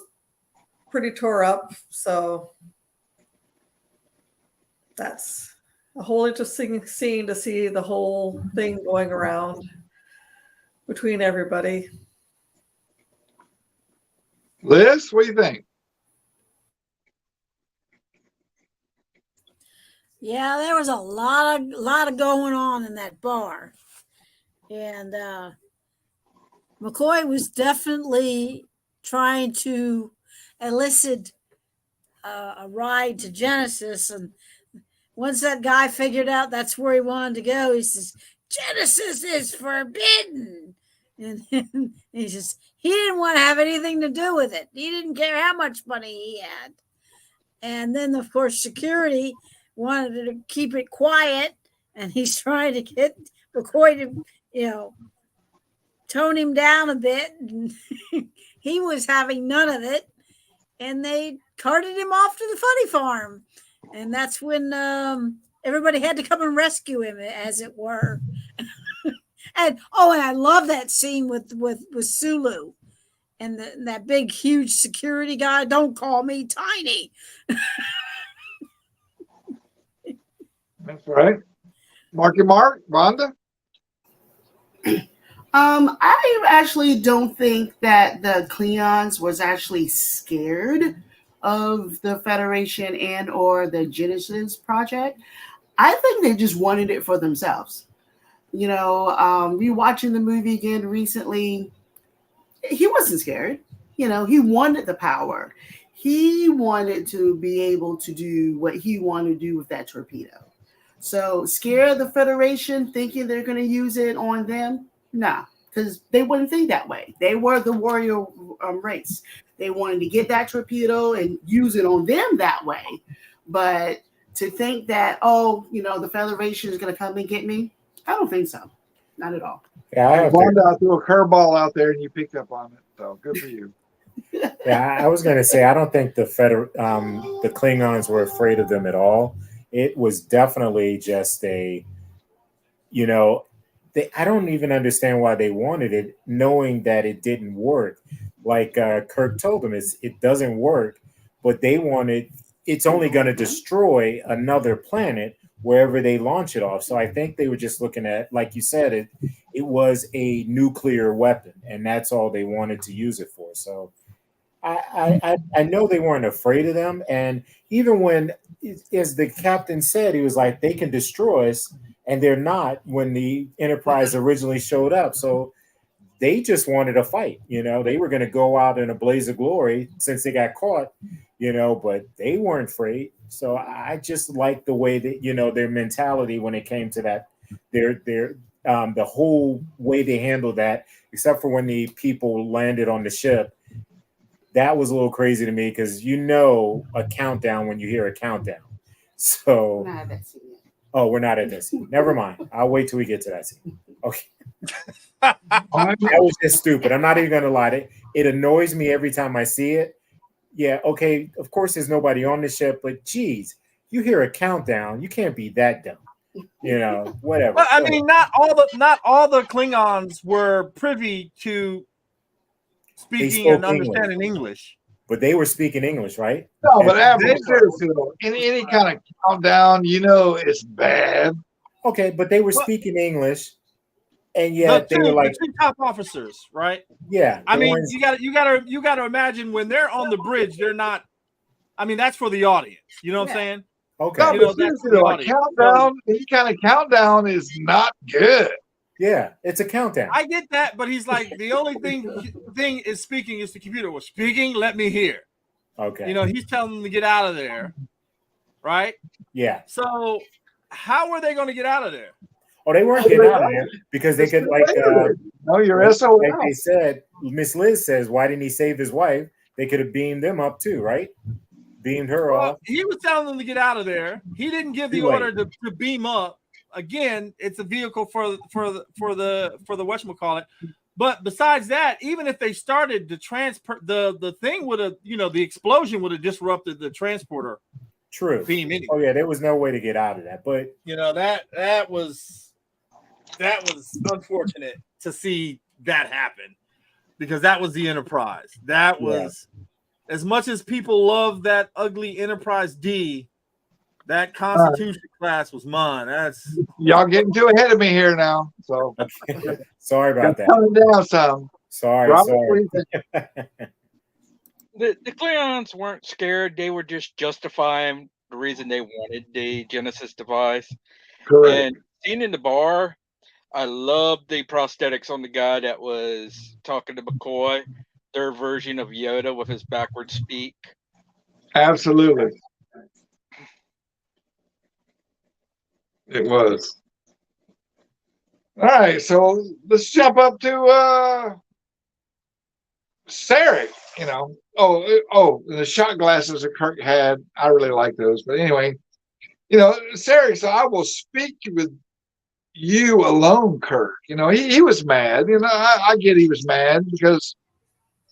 pretty tore up. So that's a whole interesting scene to see the whole thing going around between everybody. Liz, what do you think? Yeah, there was a lot of going on in that bar, and McCoy was definitely trying to elicit a ride to Genesis. And once that guy figured out that's where he wanted to go, he says, "Genesis is forbidden," and he says he didn't want to have anything to do with it. He didn't care how much money he had. And then, of course, security wanted to keep it quiet, and he's trying to get McCoy to, tone him down a bit. And he was having none of it, and they carted him off to the funny farm. And that's when everybody had to come and rescue him, as it were. And I love that scene with Sulu and that big, huge security guy. Don't call me tiny. That's right. Marky Mark, Rhonda? I actually don't think that the Klingons was actually scared of the Federation and or the Genesis project. I think they just wanted it for themselves. Rewatching the movie again recently, he wasn't scared. He wanted the power. He wanted to be able to do what he wanted to do with that torpedo. So scare of the Federation, thinking they're going to use it on them? Nah, because they wouldn't think that way. They were the warrior race. They wanted to get that torpedo and use it on them that way. But to think that, the Federation is going to come and get me, I don't think so. Not at all. Yeah, Wanda threw a curveball out there and you picked up on it. So good for you. Yeah, I was going to say, I don't think the Klingons were afraid of them at all. It was definitely just I don't even understand why they wanted it, knowing that it didn't work. Like Kirk told them, it doesn't work, but they wanted it's only going to destroy another planet wherever they launch it off. So I think they were just looking at, like you said, it was a nuclear weapon, and that's all they wanted to use it for. So I know they weren't afraid of them, and even when, as the captain said, he was like, they can destroy us, and they're not when the Enterprise originally showed up. So they just wanted a fight. They were going to go out in a blaze of glory since they got caught. But they weren't afraid. So I just like the way that their mentality when it came to that, their the whole way they handled that, except for when the people landed on the ship. That was a little crazy to me because a countdown when you hear a countdown. So, Not that scene yet. oh, we're not at that scene. Never mind. I'll wait till we get to that scene. Okay. I That was just stupid. I'm not even going to lie. It annoys me every time I see it. Yeah, okay. Of course, there's nobody on the ship, but geez, you hear a countdown. You can't be that dumb. Whatever. Well, I mean, not all the Klingons were privy to speaking and understanding English. But they were speaking English, right? No, but Admiral, seriously though, any kind of countdown, it's bad. Okay, but they were speaking English, and yet they were like the two top officers, right? Yeah. I mean, you got to imagine when they're on the bridge, they're not. I mean, that's for the audience. You know what I'm saying? Okay. No, but seriously though, a countdown, any kind of countdown is not good. Yeah, it's a countdown. I get that, but he's like, the only thing is speaking is the computer was speaking. Let me hear. Okay. He's telling them to get out of there, right? Yeah. So how are they going to get out of there? Oh, they weren't getting out of there because they could you're SOL. Like they said, Miss Liz says, why didn't he save his wife? They could have beamed them up too, right? Beamed her off. He was telling them to get out of there. He didn't give the order to beam up. Again, it's a vehicle for the whatchamacallit. But besides that, even if they started to transport, the thing would have, the explosion would have disrupted the transporter. True. Beam anyway. Oh yeah, there was no way to get out of that. But that was unfortunate to see that happen because that was the Enterprise. That was as much as people love that ugly Enterprise D. That Constitution class was mine. That's y'all getting too ahead of me here now. So sorry about that. Coming down some. Sorry. The Klingons weren't scared. They were just justifying the reason they wanted the Genesis device. Correct. And seen in the bar, I loved the prosthetics on the guy that was talking to McCoy, their version of Yoda with his backward speak. Absolutely. It was. All right, so let's jump up to Sarek. The shot glasses that Kirk had, I really like those. But anyway, Sarek, so I will speak with you alone, Kirk. He was mad. I get he was mad because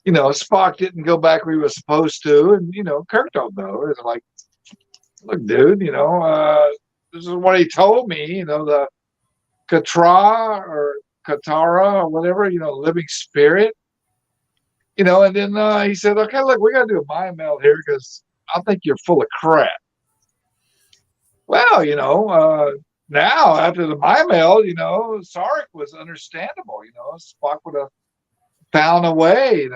Spock didn't go back where he was supposed to, and Kirk don't know. It's like, look, dude, this is what he told me, the Katra or Katara or whatever, living spirit, and then he said, okay, look, we got to do a mind meld here because I think you're full of crap. Well, now after the mind meld, Sarek was understandable, Spock would have found a way,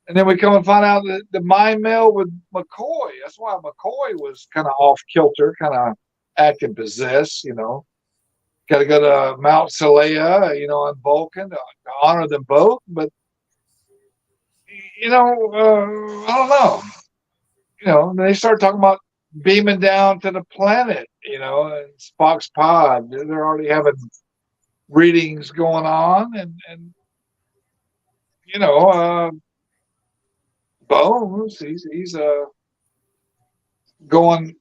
and then we come and find out that the mind meld with McCoy. That's why McCoy was kind of off kilter, kind of acting possessed. Got to go to Mount Seleia, on Vulcan to honor them both. But I don't know. They start talking about beaming down to the planet. And Spock's pod. They're already having readings going on, and Bones, he's going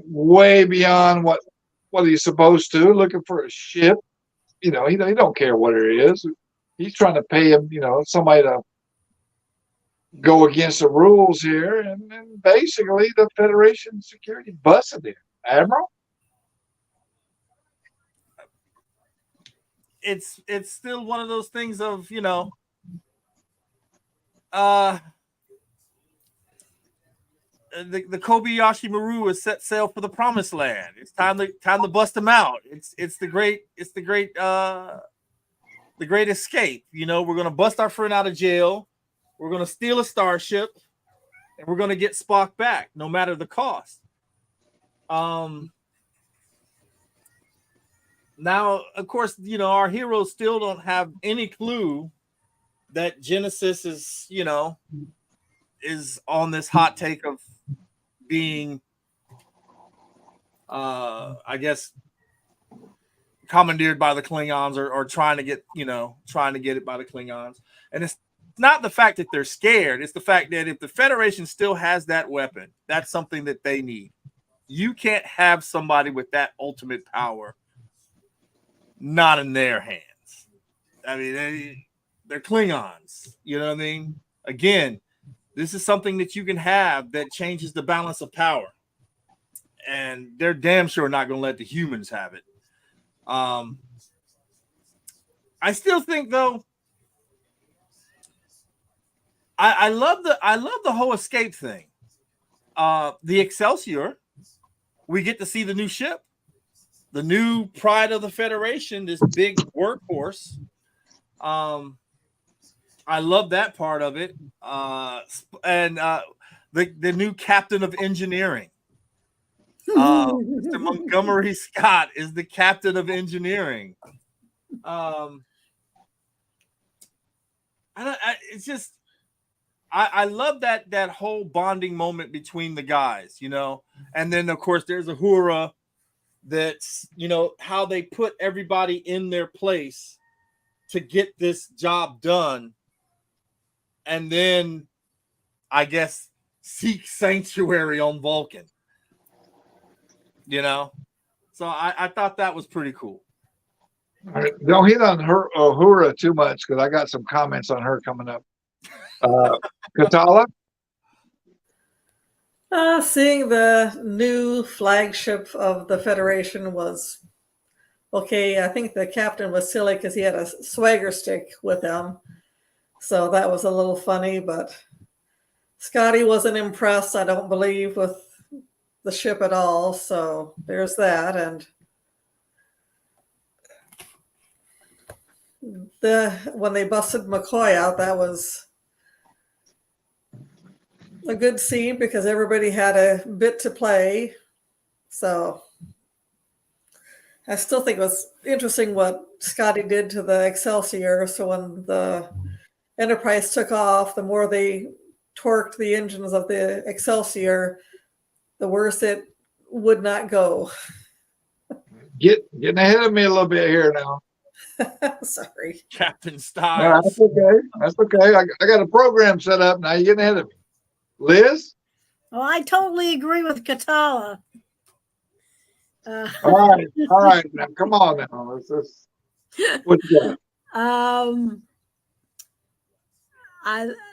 way beyond what he's supposed to, looking for a ship. He don't care what it is. He's trying to pay him, somebody to go against the rules here, and basically the Federation security busted him. Admiral? It's still one of those things of the Kobayashi Maru has set sail for the promised land. It's time to bust them out. It's the great escape. You know, we're gonna bust our friend out of jail. We're gonna steal a starship, and we're gonna get Spock back, no matter the cost. Now, of course, you know, our heroes still don't have any clue that Genesis is on this hot take of being, I guess, commandeered by the Klingons or trying to get it by the Klingons. And it's not the fact that they're scared. It's the fact that if the Federation still has that weapon, that's something that they need. You can't have somebody with that ultimate power not in their hands. I mean, they're Klingons. You know what I mean? Again, this is something that you can have that changes the balance of power. And they're damn sure not going to let the humans have it. I still think, though, I love the whole escape thing. The Excelsior, we get to see the new ship, the new pride of the Federation, this big workhorse. I love that part of it. And the new captain of engineering. Mr. Montgomery Scott is the captain of engineering. It's just I love that whole bonding moment between the guys, you know. And then of course there's Uhura, that's, you know, how they put everybody in their place to get this job done, and then I guess seek sanctuary on Vulcan. You know, so I thought that was pretty cool. All right. Don't hit on her Uhura too much because I got some comments on her coming up. Katala? Seeing the new flagship of the Federation was okay. I think the captain was silly because he had a swagger stick with him. So that was a little funny, but Scotty wasn't impressed, I don't believe, with the ship at all. So there's that. And when they busted McCoy out, that was a good scene because everybody had a bit to play. So I still think it was interesting what Scotty did to the Excelsior. So when the Enterprise took off, the more they torqued the engines of the Excelsior, the worse it would not go. Getting ahead of me a little bit here now. Sorry. Captain Styles. No, that's okay. That's okay. I got a program set up. Now you're getting ahead of me. Liz? Well, I totally agree with Katala. All right. Now, come on now. Let's what you got?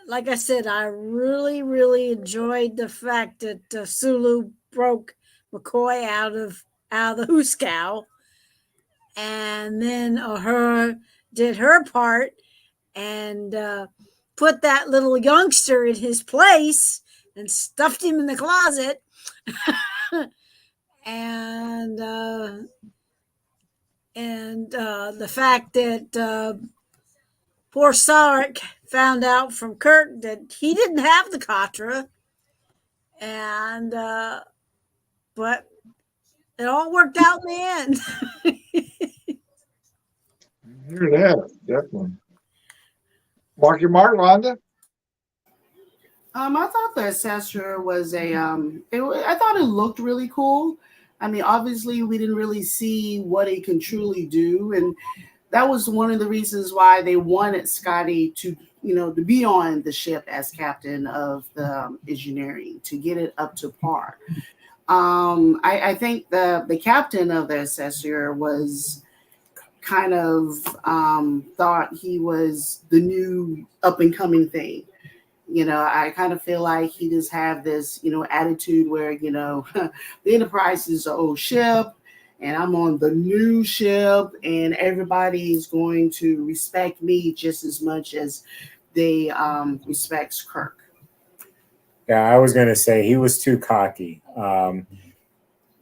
Like I said, I really, really enjoyed the fact that Sulu broke McCoy out of the Huskow, and then Uhura did her part and put that little youngster in his place and stuffed him in the closet. and the fact that poor Sarek found out from Kirk that he didn't have the Katra, and but it all worked out in the end. Hear that, definitely. Mark your mark, Wanda. I thought the Assessor was I thought it looked really cool. I mean, obviously, we didn't really see what it can truly do, and that was one of the reasons why they wanted Scotty to be on the ship as captain of the engineering to get it up to par. I think the captain of the Assessor was kind of thought he was the new up and coming thing. I kind of feel like he just have this, attitude where, the Enterprise is an old ship and I'm on the new ship and everybody is going to respect me just as much as they respects Kirk. Yeah, I was going to say he was too cocky.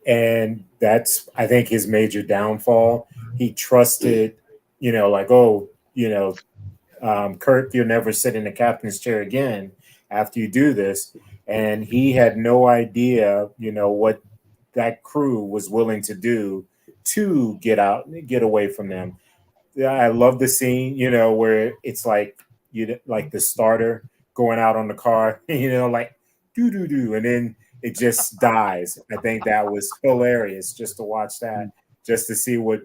And that's, I think, his major downfall. He trusted, like, oh, Kirk, you'll never sit in the captain's chair again after you do this. And he had no idea, what that crew was willing to do to get away from them. Yeah, I love the scene, where it's like like the starter going out on the car, like do do do, and then it just dies. I think that was hilarious just to watch that, just to see what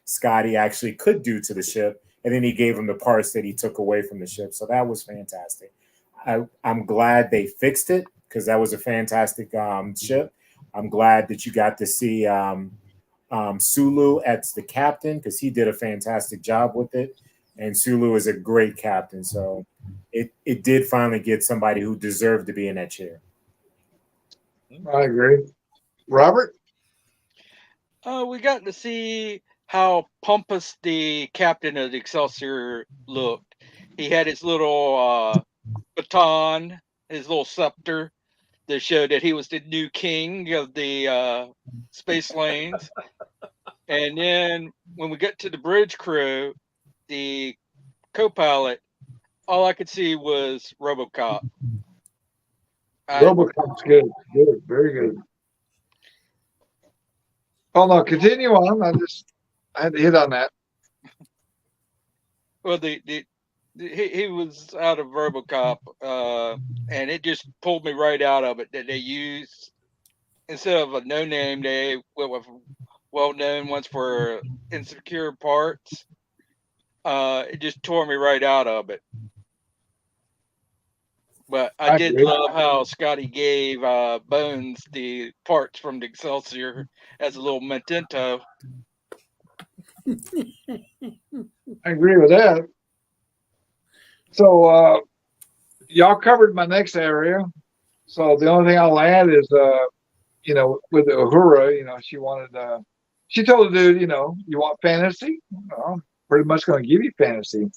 Scotty actually could do to the ship, and then he gave him the parts that he took away from the ship. So that was fantastic. I'm glad they fixed it because that was a fantastic ship. I'm glad that you got to see Sulu as the captain because he did a fantastic job with it, and Sulu is a great captain. So it did finally get somebody who deserved to be in that chair. I agree. Robert? We got to see how pompous the captain of the Excelsior looked. He had his little baton, his little scepter that showed that he was the new king of the space lanes. And then when we get to the bridge crew, the co-pilot, all I could see was RoboCop. RoboCop's good. Good. Very good. Oh, no. Continue on. I had to hit on that. Well, he was out of RoboCop, and it just pulled me right out of it that they used, instead of a no name, they went with well known ones for insecure parts. It just tore me right out of it. But I did love how Scotty gave Bones the parts from the Excelsior as a little memento. I agree with that. So y'all covered my next area. So the only thing I'll add is, with Uhura, she told the dude, you want fantasy? Well, pretty much going to give you fantasy.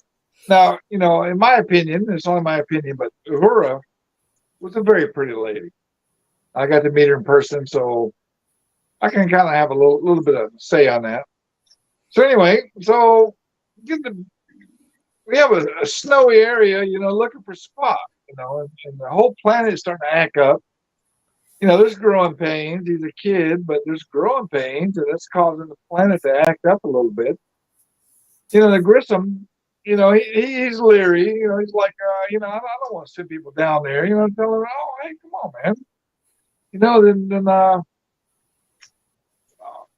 Now, in my opinion, it's only my opinion, but Uhura was a very pretty lady. I got to meet her in person, so I can kind of have a little bit of say on that. So anyway, we have a snowy area, looking for Spock, and the whole planet is starting to act up. There's growing pains. He's a kid, but there's growing pains, and that's causing the planet to act up a little bit. The Grissom, he's leery. He's like, I don't want to send people down there. Tell him, oh, hey, come on, man.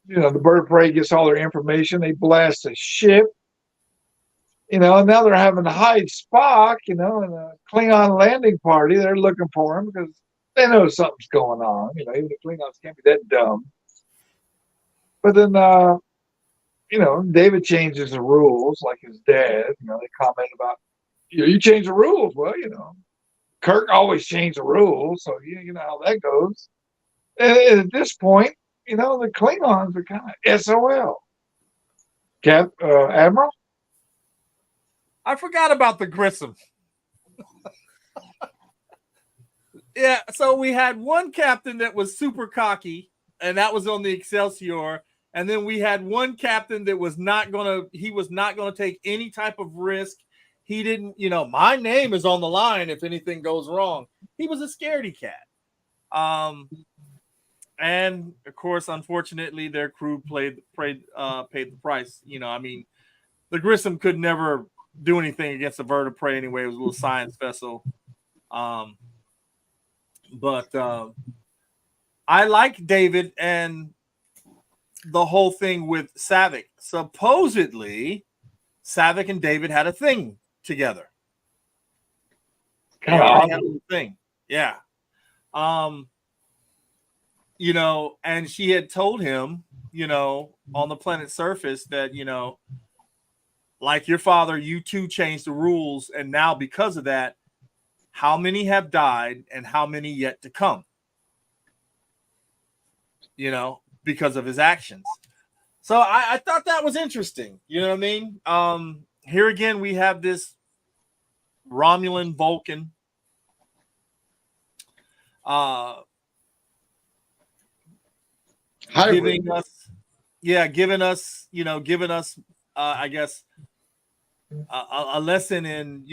The bird of prey gets all their information. They blast the ship. And now they're having to hide Spock, in a Klingon landing party. They're looking for him because they know something's going on. Even the Klingons can't be that dumb. But then, David changes the rules like his dad. They comment about, you change the rules. Well, Kirk always changed the rules. So, you know how that goes. And at this point, the Klingons are kind of SOL. Admiral? I forgot about the Grissom. Yeah, so we had one captain that was super cocky, and that was on the Excelsior. And then we had one captain that was not gonna take any type of risk. He didn't, my name is on the line if anything goes wrong. He was a scaredy cat. And of course, unfortunately, their crew paid the price. The Grissom could never do anything against a bird of prey anyway. It was a little science vessel. But I like David and the whole thing with Savick. Supposedly, Savick and David had a thing together. They already had a thing. Yeah. And she had told him, on the planet's surface that, like your father, you too changed the rules. And now because of that, how many have died and how many yet to come? Because of his actions. So I thought that was interesting. You know what I mean? Here again, we have this Romulan Vulcan Hybrid. giving us, I guess, a lesson in,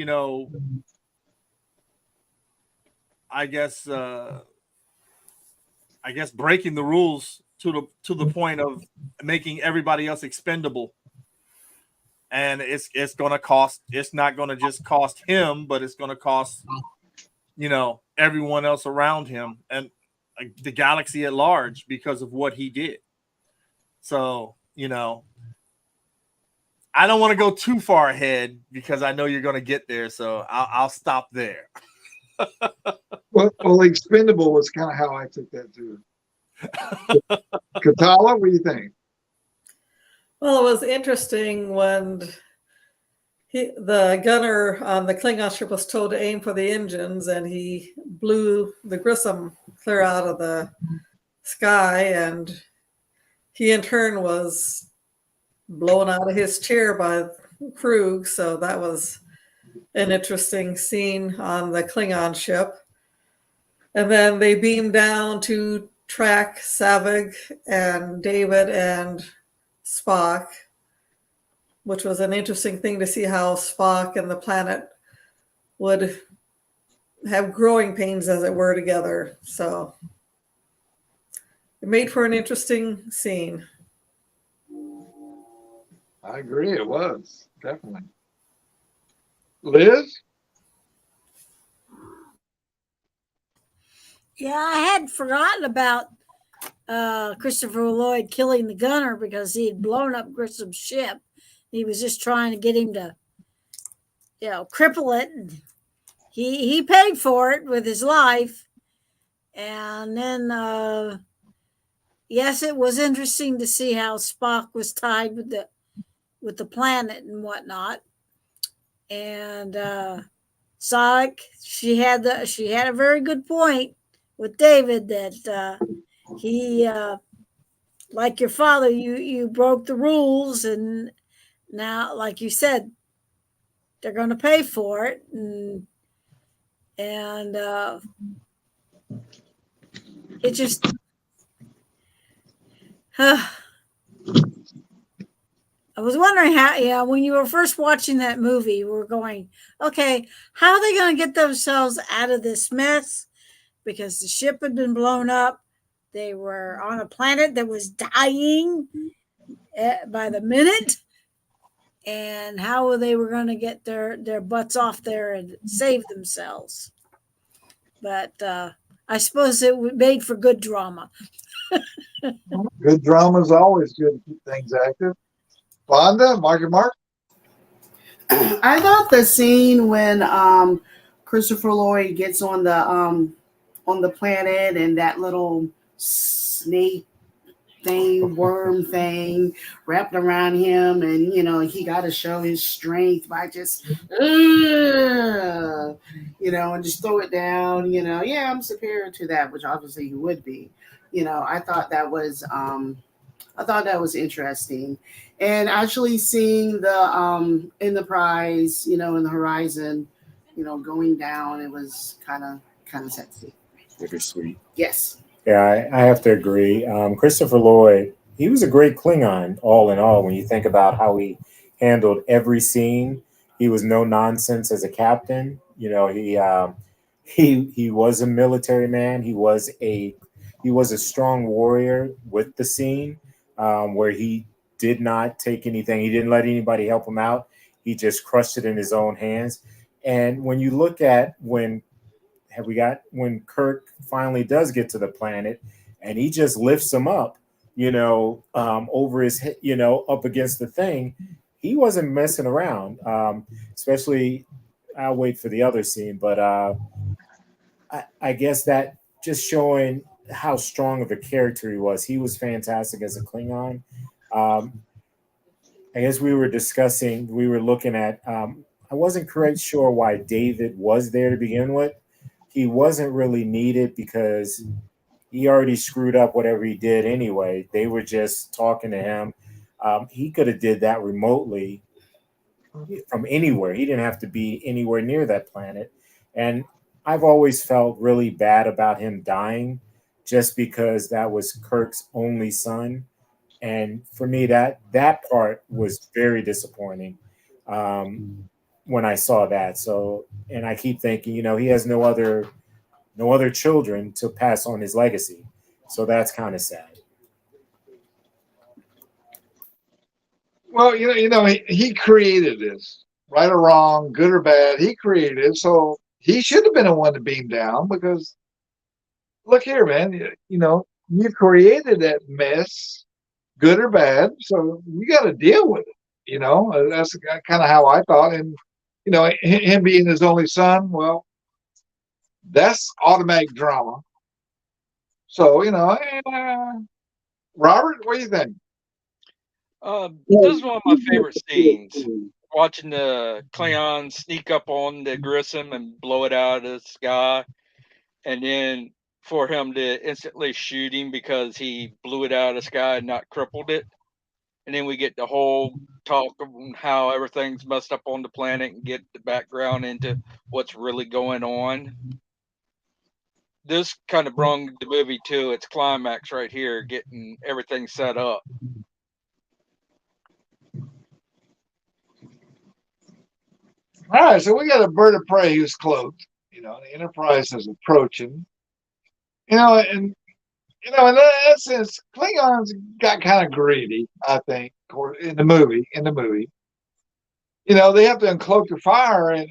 I guess, breaking the rules to the point of making everybody else expendable. And it's going to cost. It's not going to just cost him, but it's going to cost, everyone else around him and the galaxy at large because of what he did. So, I don't want to go too far ahead because I know you're going to get there. So I'll stop there. Well, expendable was kind of how I took that too. Katala, what do you think? Well, it was interesting when the gunner on the Klingon ship was told to aim for the engines, and he blew the Grissom clear out of the sky, and he in turn was blown out of his chair by Krug. So that was an interesting scene on the Klingon ship. And then they beamed down to track Savig and David and Spock, which was an interesting thing to see how Spock and the planet would have growing pains, as it were, together. So it made for an interesting scene. I agree. It was definitely. Liz? Yeah, I had forgotten about Christopher Lloyd killing the gunner because he had blown up Grissom's ship. He was just trying to get him to, cripple it. He paid for it with his life. And then, yes, it was interesting to see how Spock was tied with the planet and whatnot. And Sarek, she had a very good point with David that he, like your father, you broke the rules, and now, like you said, they're going to pay for it, and it just. I was wondering how, when you were first watching that movie, you were going, okay, how are they going to get themselves out of this mess? Because the ship had been blown up. They were on a planet that was dying by the minute. And how they were going to get their butts off there and save themselves. But I suppose it made for good drama. Good drama is always good to keep things active. Vonda, Mark. I thought the scene when Christopher Lloyd gets on the planet and that little snake thing, worm thing wrapped around him, and he got to show his strength by just and just throw it down. Yeah, I'm superior to that, which obviously he would be. I thought that was interesting, and actually seeing the Enterprise, in the horizon, going down, it was kind of sexy. Bittersweet. Yes. Yeah, I have to agree. Christopher Lloyd, he was a great Klingon, all in all. When you think about how he handled every scene, he was no nonsense as a captain. He was a military man. He was a strong warrior with the scene, where he did not take anything. He didn't let anybody help him out. He just crushed it in his own hands. And when you look at when Kirk finally does get to the planet, and he just lifts him up, over his head, up against the thing, he wasn't messing around. Especially, I'll wait for the other scene, but I guess that just showing how strong of a character he was. He was fantastic as a Klingon. I guess we were looking at, I wasn't quite sure why David was there to begin with. He wasn't really needed because he already screwed up whatever he did anyway. They were just talking to him. He could have did that remotely from anywhere. He didn't have to be anywhere near that planet. And I've always felt really bad about him dying, just because that was Kirk's only son, and for me that part was very disappointing when I saw that. So, and I keep thinking, he has no other children to pass on his legacy, so that's kind of sad. Well, he created this, right or wrong, good or bad. He created it, so he should have been the one to beam down because look here, man. You created that mess, good or bad, so you got to deal with it. That's kind of how I thought. And him being his only son, well, that's automatic drama. So Robert, what do you think? This is one of my favorite scenes. Watching the Klingons sneak up on the Grissom and blow it out of the sky, and then for him to instantly shoot him because he blew it out of the sky and not crippled it. And then we get the whole talk of how everything's messed up on the planet and get the background into what's really going on. This kind of brought the movie to its climax right here, getting everything set up. All right, so we got a bird of prey who's cloaked. The Enterprise is approaching. And in that sense, Klingons got kind of greedy. I think in the movie. They have to uncloak the fire, and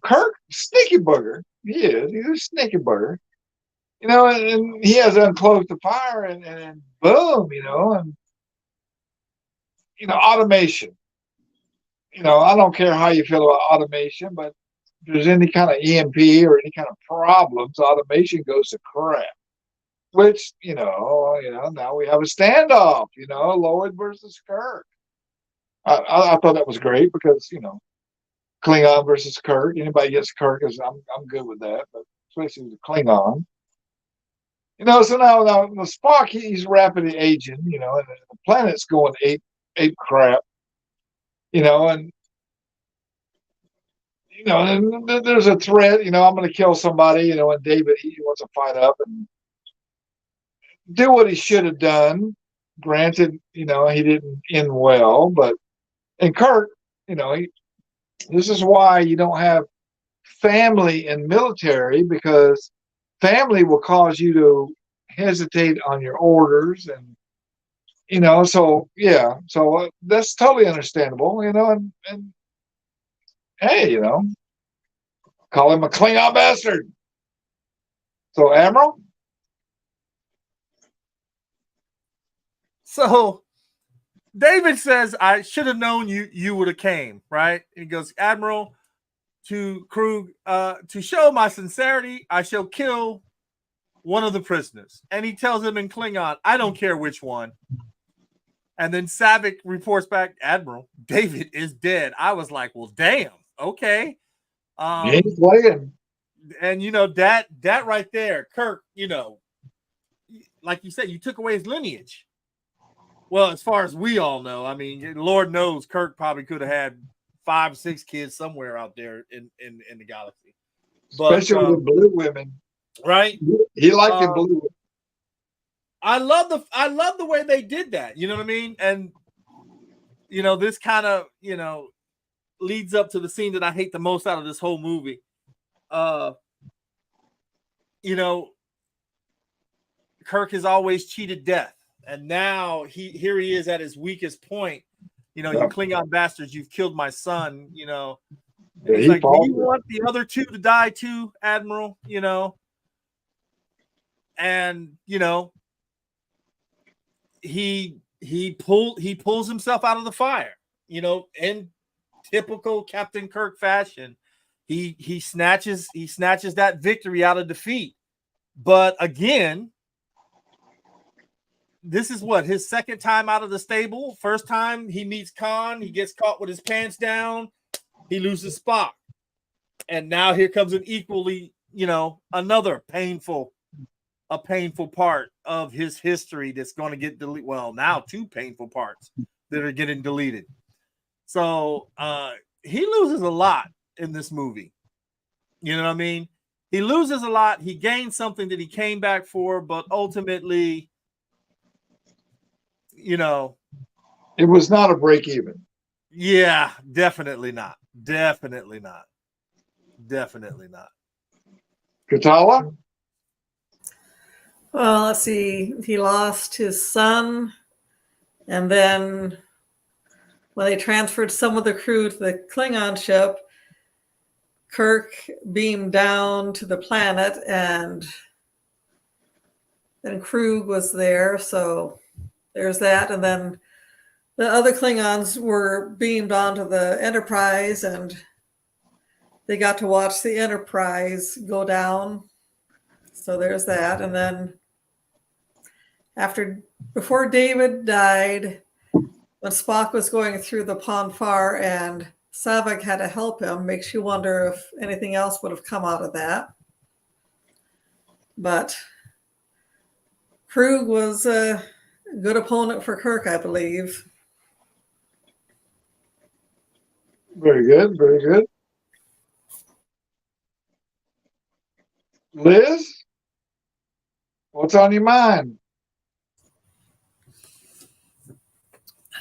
Kirk, sneaky booger. He's a sneaky booger. And he has to uncloak the fire, and boom, and automation. I don't care how you feel about automation, but if there's any kind of EMP or any kind of problems, automation goes to crap. Which, now we have a standoff, Lloyd versus Kirk. I thought that was great because, Klingon versus Kirk. Anybody gets Kirk, I'm good with that, but especially the Klingon. So now the Spock, he's rapidly aging, and the planet's going ape crap. And there's a threat. I'm going to kill somebody. And David, he wants to fight up and do what he should have done. Granted, he didn't end well, but and Kirk, this is why you don't have family in military, because family will cause you to hesitate on your orders, and so yeah, so that's totally understandable, and hey, call him a Klingon bastard. So Admiral. So David says, I should have known you would have came, right? He goes, Admiral, to Krug, to show my sincerity, I shall kill one of the prisoners. And he tells him in Klingon, I don't care which one. And then Savick reports back, Admiral, David is dead. I was like, well, damn, okay. He's playing. And, that right there, Kirk, like you said, you took away his lineage. Well, as far as we all know, I mean, Lord knows Kirk probably could have had 5, 6 kids somewhere out there in the galaxy. But, especially with blue women, right? He liked the blue women. I love the way they did that. You know what I mean? And this kind of leads up to the scene that I hate the most out of this whole movie. Kirk has always cheated death. And now here he is at his weakest point. You Klingon bastards, you've killed my son, And he's like, do you want the other 2 to die too, Admiral? And he pulls himself out of the fire, in typical Captain Kirk fashion. He snatches that victory out of defeat. But again, this is what, his second time out of the stable. First time he meets Khan, he gets caught with his pants down, he loses Spock. And now here comes an equally, another painful part of his history that's going to get deleted. Well, now 2 painful parts that are getting deleted. So he loses a lot in this movie. You know what I mean? He loses a lot. He gains something that he came back for, but ultimately, you know, It was not a break even. yeah, definitely not. Definitely not. Definitely not. Katala? Well, let's see. He lost his son, and then when they transferred some of the crew to the Klingon ship, Kirk beamed down to the planet, and then Krug was there. So there's that. And then the other Klingons were beamed onto the Enterprise, and they got to watch the Enterprise go down. So there's that. And then before David died, when Spock was going through the Ponfar and Saavik had to help him, makes you wonder if anything else would have come out of that. But Krug was a good opponent for Kirk, I believe. Very good. Very good. Liz? What's on your mind?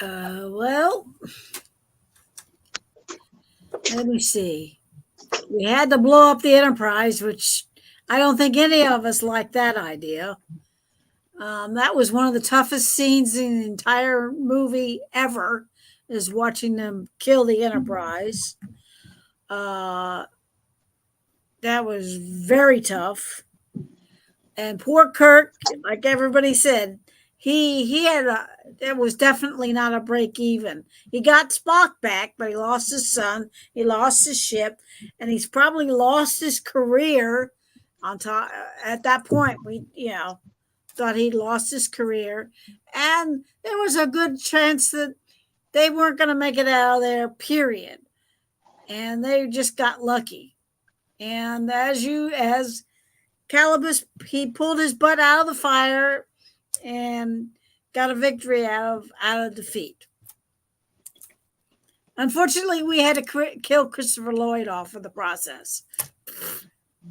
Well, let me see. We had to blow up the Enterprise, which I don't think any of us liked that idea. That was one of the toughest scenes in the entire movie ever, is watching them kill the Enterprise. That was very tough. And poor Kirk, like everybody said, he had it was definitely not a break even. He got Spock back, but he lost his son, he lost his ship, and he's probably lost his career. On top at that point, we thought he'd lost his career, and there was a good chance that they weren't going to make it out of there. Period. And they just got lucky. And as Calibus, he pulled his butt out of the fire and got a victory out of defeat. Unfortunately, we had to kill Christopher Lloyd off of the process.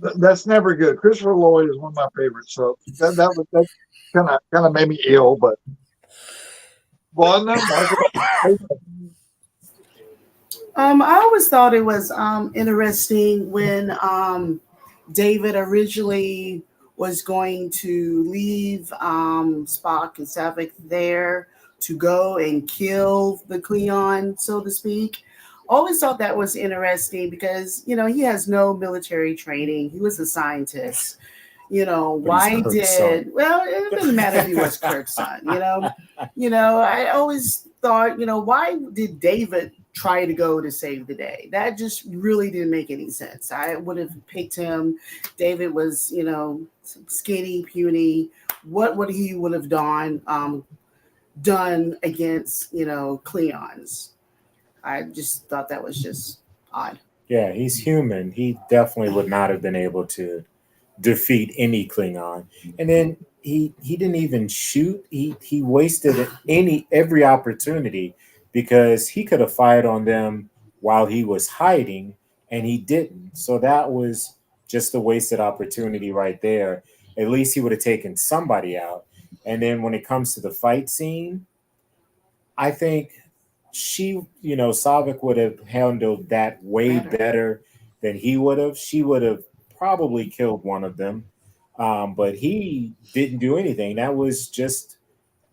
That's never good. Christopher Lloyd is one of my favorites, so that kind of made me ill. But I always thought it was interesting when David originally was going to leave Spock and Saavik there to go and kill the Klingon, so to speak. Always thought that was interesting because, he has no military training. He was a scientist. Why did, well, it doesn't matter if he was Kirk's son, I always thought, why did David try to go to save the day? That just really didn't make any sense. I would have picked him. David was, skinny, puny. What would he would have done against, Klingons? I just thought that was just odd. Yeah, he's human. He definitely would not have been able to defeat any Klingon. And then he didn't even shoot. He wasted every opportunity because he could have fired on them while he was hiding, and he didn't. So that was just a wasted opportunity right there. At least he would have taken somebody out. And then when it comes to the fight scene, I think Saavik would have handled that way better than he would have. She would have probably killed one of them, but he didn't do anything. That was just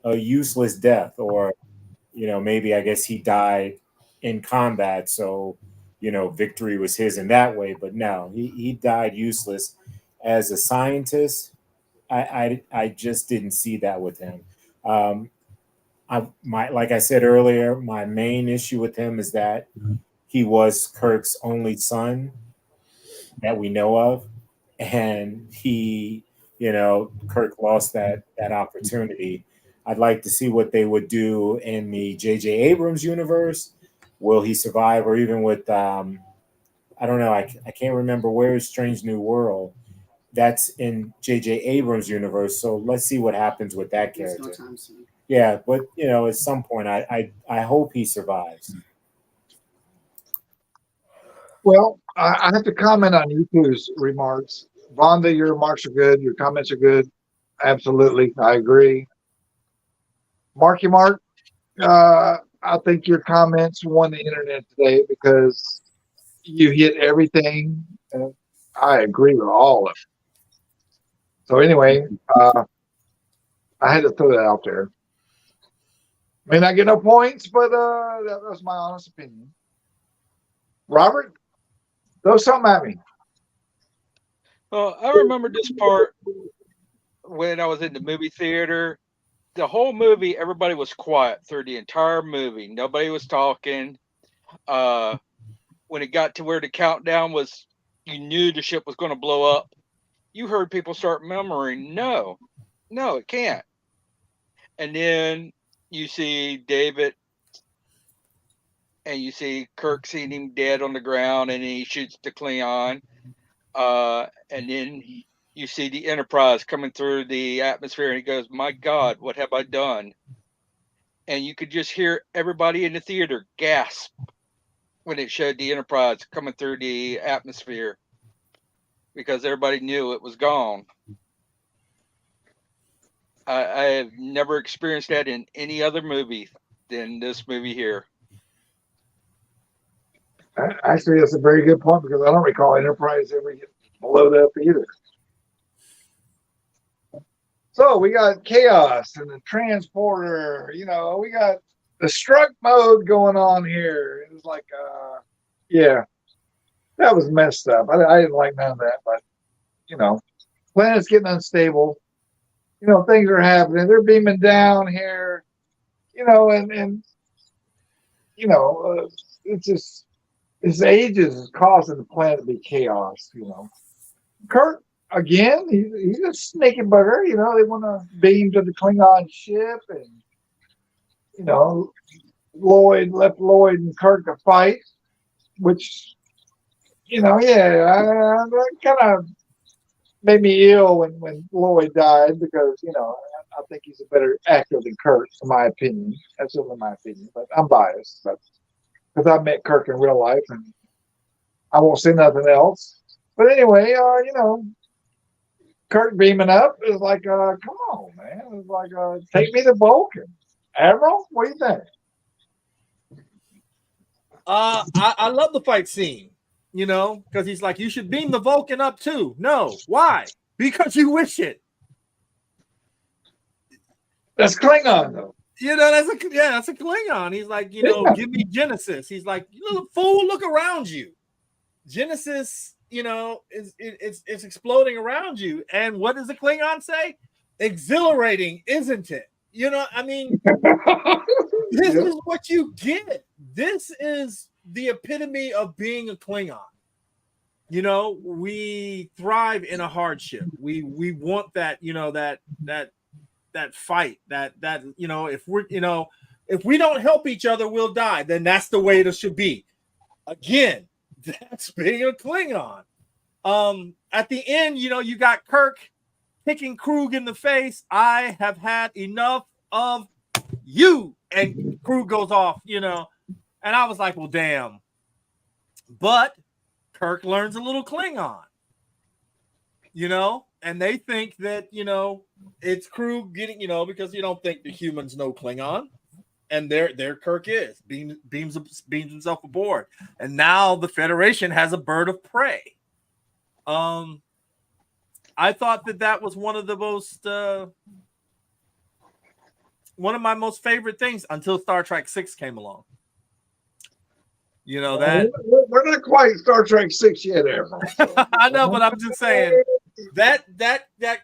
a useless death, or maybe I guess he died in combat, so victory was his in that way. But no, he died useless. As a scientist, I just didn't see that with him. Like I said earlier, my main issue with him is that he was Kirk's only son that we know of, and Kirk lost that opportunity. I'd like to see what they would do in the J.J. Abrams universe. Will he survive? Or even with I don't know. I can't remember where is Strange New World. That's in J.J. Abrams universe. So let's see what happens with that character. Yeah, but at some point, I hope he survives. Well, I have to comment on you two's remarks. Vonda, your remarks are good. Your comments are good. Absolutely. I agree. Marky Mark, I think your comments won the internet today because you hit everything. And I agree with all of it. So anyway, I had to throw that out there. May not get no points, but that's my honest opinion. Robert, throw something at me. Well, I remember this part when I was in the movie theater. The whole movie, everybody was quiet through the entire movie. Nobody was talking. When it got to where the countdown was, you knew the ship was going to blow up. You heard people start murmuring, "No, no, it can't." And then you see David, and you see Kirk seeing him dead on the ground, and he shoots the Klingon. And then you see the Enterprise coming through the atmosphere, and he goes, "My God, what have I done?" And you could just hear everybody in the theater gasp when it showed the Enterprise coming through the atmosphere because everybody knew it was gone. I have never experienced that in any other movie than this movie here. Actually, that's a very good point because I don't recall Enterprise ever get blown up either. So we got chaos and the transporter. We got the struck mode going on here. It was like, yeah, that was messed up. I didn't like none of that, but planet's getting unstable. Things are happening. They're beaming down here. And it's just his ages is causing the planet to be chaos. Kirk again. He's a sneaky bugger. They want to beam to the Klingon ship, and Lloyd left Lloyd and Kirk to fight, which that kind of made me ill when Lloyd died because I think he's a better actor than Kirk, in my opinion. That's only my opinion, but I'm biased, but because I met Kirk in real life, and I won't say nothing else. But anyway, Kirk beaming up is like, come on, man. It's like, take me to Vulcan. Admiral, what do you think? I love the fight scene, because he's like, you should beam the Vulcan up too. No, why? Because you wish it. That's Klingon, though. That's a Klingon. He's like, give me Genesis. He's like, you little fool, look around you. Genesis, it's exploding around you. And what does the Klingon say? Exhilarating, isn't it? This is what you get. This is the epitome of being a Klingon. We thrive in a hardship. We want that, that fight, that if we don't help each other, we'll die. Then that's the way it should be. Again, that's being a Klingon. At the end, you got Kirk kicking Krug in the face. I have had enough of you. And Krug goes off, and I was like, well, damn. But Kirk learns a little Klingon, and they think that, it's Krug getting, because you don't think the humans know Klingon. And there Kirk is, beams himself aboard. And now the Federation has a bird of prey. I thought that was one of the most, one of my most favorite things until Star Trek 6 came along. That we're not quite Star Trek 6 yet, Admiral. I know, but I'm just saying that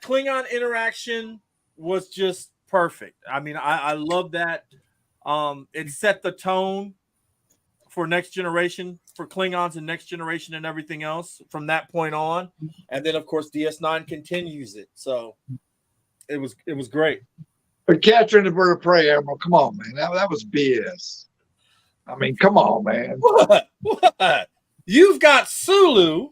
Klingon interaction was just perfect. I love that. It set the tone for Next Generation, for Klingons and Next Generation and everything else from that point on. And then, of course, DS9 continues it. So it was great. But capturing the bird of prey, Admiral, come on, man. That was BS. Come on, man. What? You've got Sulu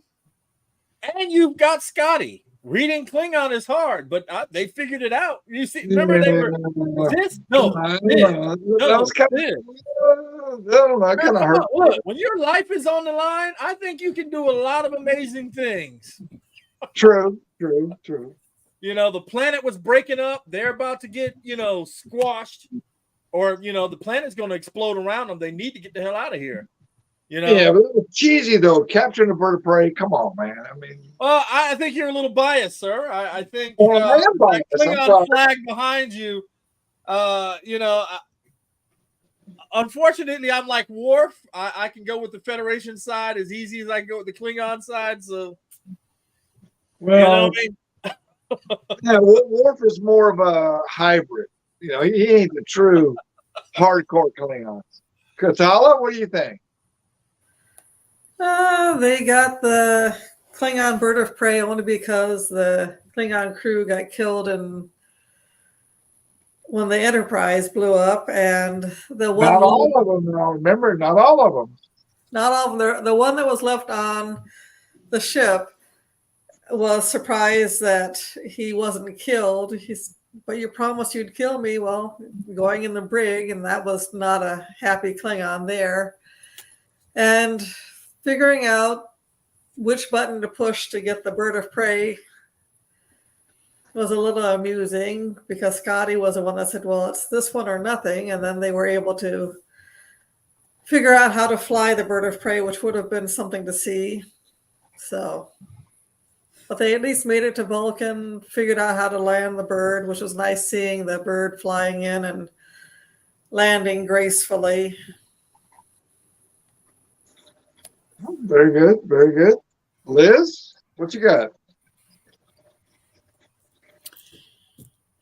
and you've got Scotty. reading Klingon is hard, but they figured it out. You see, remember they were this no, this, That no, was kind this. of, that kind of hurt. Look, when your life is on the line, I think you can do a lot of amazing things. True. You know, the planet was breaking up. They're about to get, squashed, or, the planet's going to explode around them. They need to get the hell out of here. You know? Yeah, but it was cheesy though. Capturing a bird of prey. Come on, man. I mean, I think you're a little biased, sir. I think I am biased. that Klingon flag behind you. Unfortunately, I'm like Worf. I can go with the Federation side as easy as I can go with the Klingon side. So, well, what I mean? yeah, Worf is more of a hybrid. He ain't the true hardcore Klingons. Katala, what do you think? They got the Klingon bird of prey only because the Klingon crew got killed when the Enterprise blew up, and the one Not all of them. Now, remember, not all of them. Not all of them. The one that was left on the ship was surprised that he wasn't killed. But you promised you'd kill me. Well, going in the brig, and that was not a happy Klingon there. And figuring out which button to push to get the bird of prey was a little amusing, because Scotty was the one that said, well, it's this one or nothing. And then they were able to figure out how to fly the bird of prey, which would have been something to see. But they at least made it to Vulcan, figured out how to land the bird, which was nice seeing the bird flying in and landing gracefully. Very good, very good. Liz, what you got?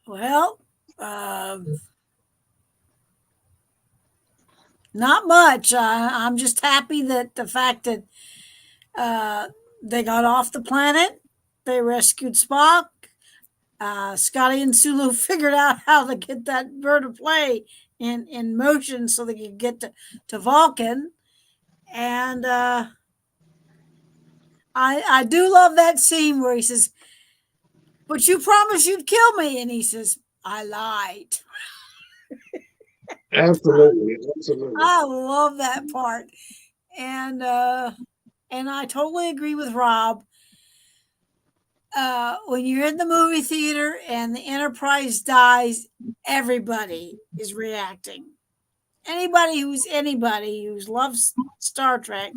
Well, not much. I'm just happy that the fact that they got off the planet, they rescued Spock. Scotty and Sulu figured out how to get that bird of prey in motion so they could get to Vulcan. And I do love that scene where he says, but you promised you'd kill me. And he says, I lied. Absolutely. I love that part. And I totally agree with Rob. When you're in the movie theater and the Enterprise dies, everybody is reacting. Anybody who's loves Star Trek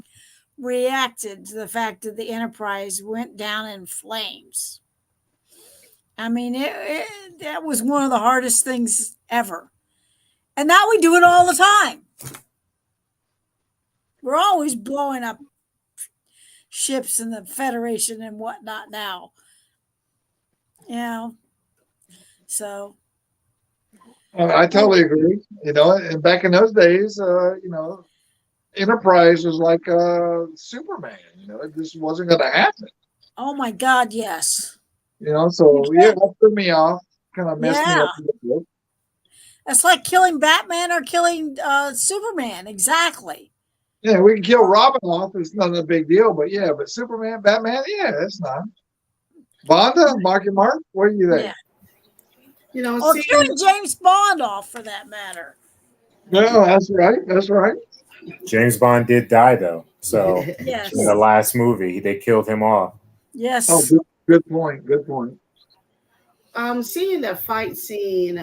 reacted to the fact that the Enterprise went down in flames. I mean, that was one of the hardest things ever. And now we do it all the time. We're always blowing up ships in the Federation and whatnot now. So. I totally agree. And back in those days, Enterprise was like Superman. It just wasn't going to happen. Oh my God, yes. That threw me off. Kind of messed me up a little bit. It's like killing Batman or killing Superman. Exactly. Yeah, we can kill Robin off. It's not a big deal. But Superman, Batman, it's not. Bonda, Marky Mark, what do you think? Yeah. Or killing James Bond off, for that matter. No, that's right. James Bond did die, though. So yes. In the last movie, they killed him off. Yes. Oh, good point. Seeing that fight scene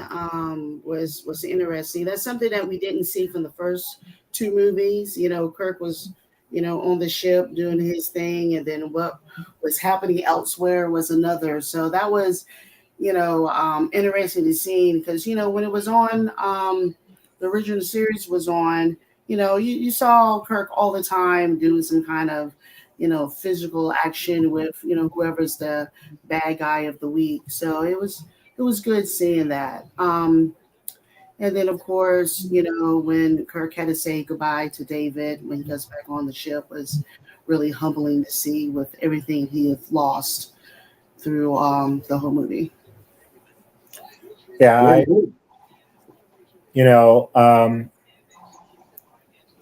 was interesting. That's something that we didn't see from the first two movies. Kirk was, on the ship doing his thing, and then what was happening elsewhere was another. So that was, interesting to see, because when it was on, the original series was on. You saw Kirk all the time doing some kind of physical action with, whoever's the bad guy of the week. So it was good seeing that. And then, of course, when Kirk had to say goodbye to David when he goes back on the ship was really humbling to see, with everything he had lost through the whole movie. Yeah,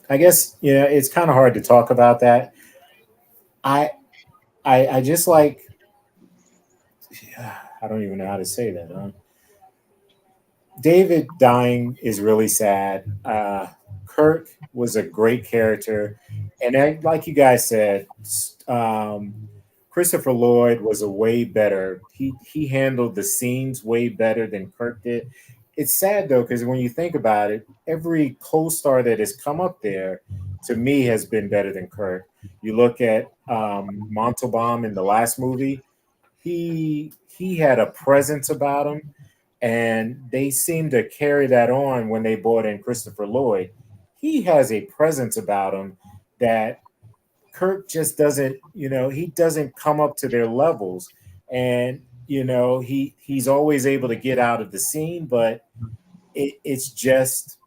I guess, it's kind of hard to talk about that. I just like I don't even know how to say that. David dying is really sad. Kirk was a great character, and like you guys said, um, Christopher Lloyd was a way better. He handled the scenes way better than Kirk did. It's sad though because when you think about it, every co-star that has come up there to me has been better than Kirk. You look at Montalban in the last movie; he had a presence about him, and they seem to carry that on when they brought in Christopher Lloyd. He has a presence about him that Kirk just doesn't, he doesn't come up to their levels. And, he's always able to get out of the scene, but it's just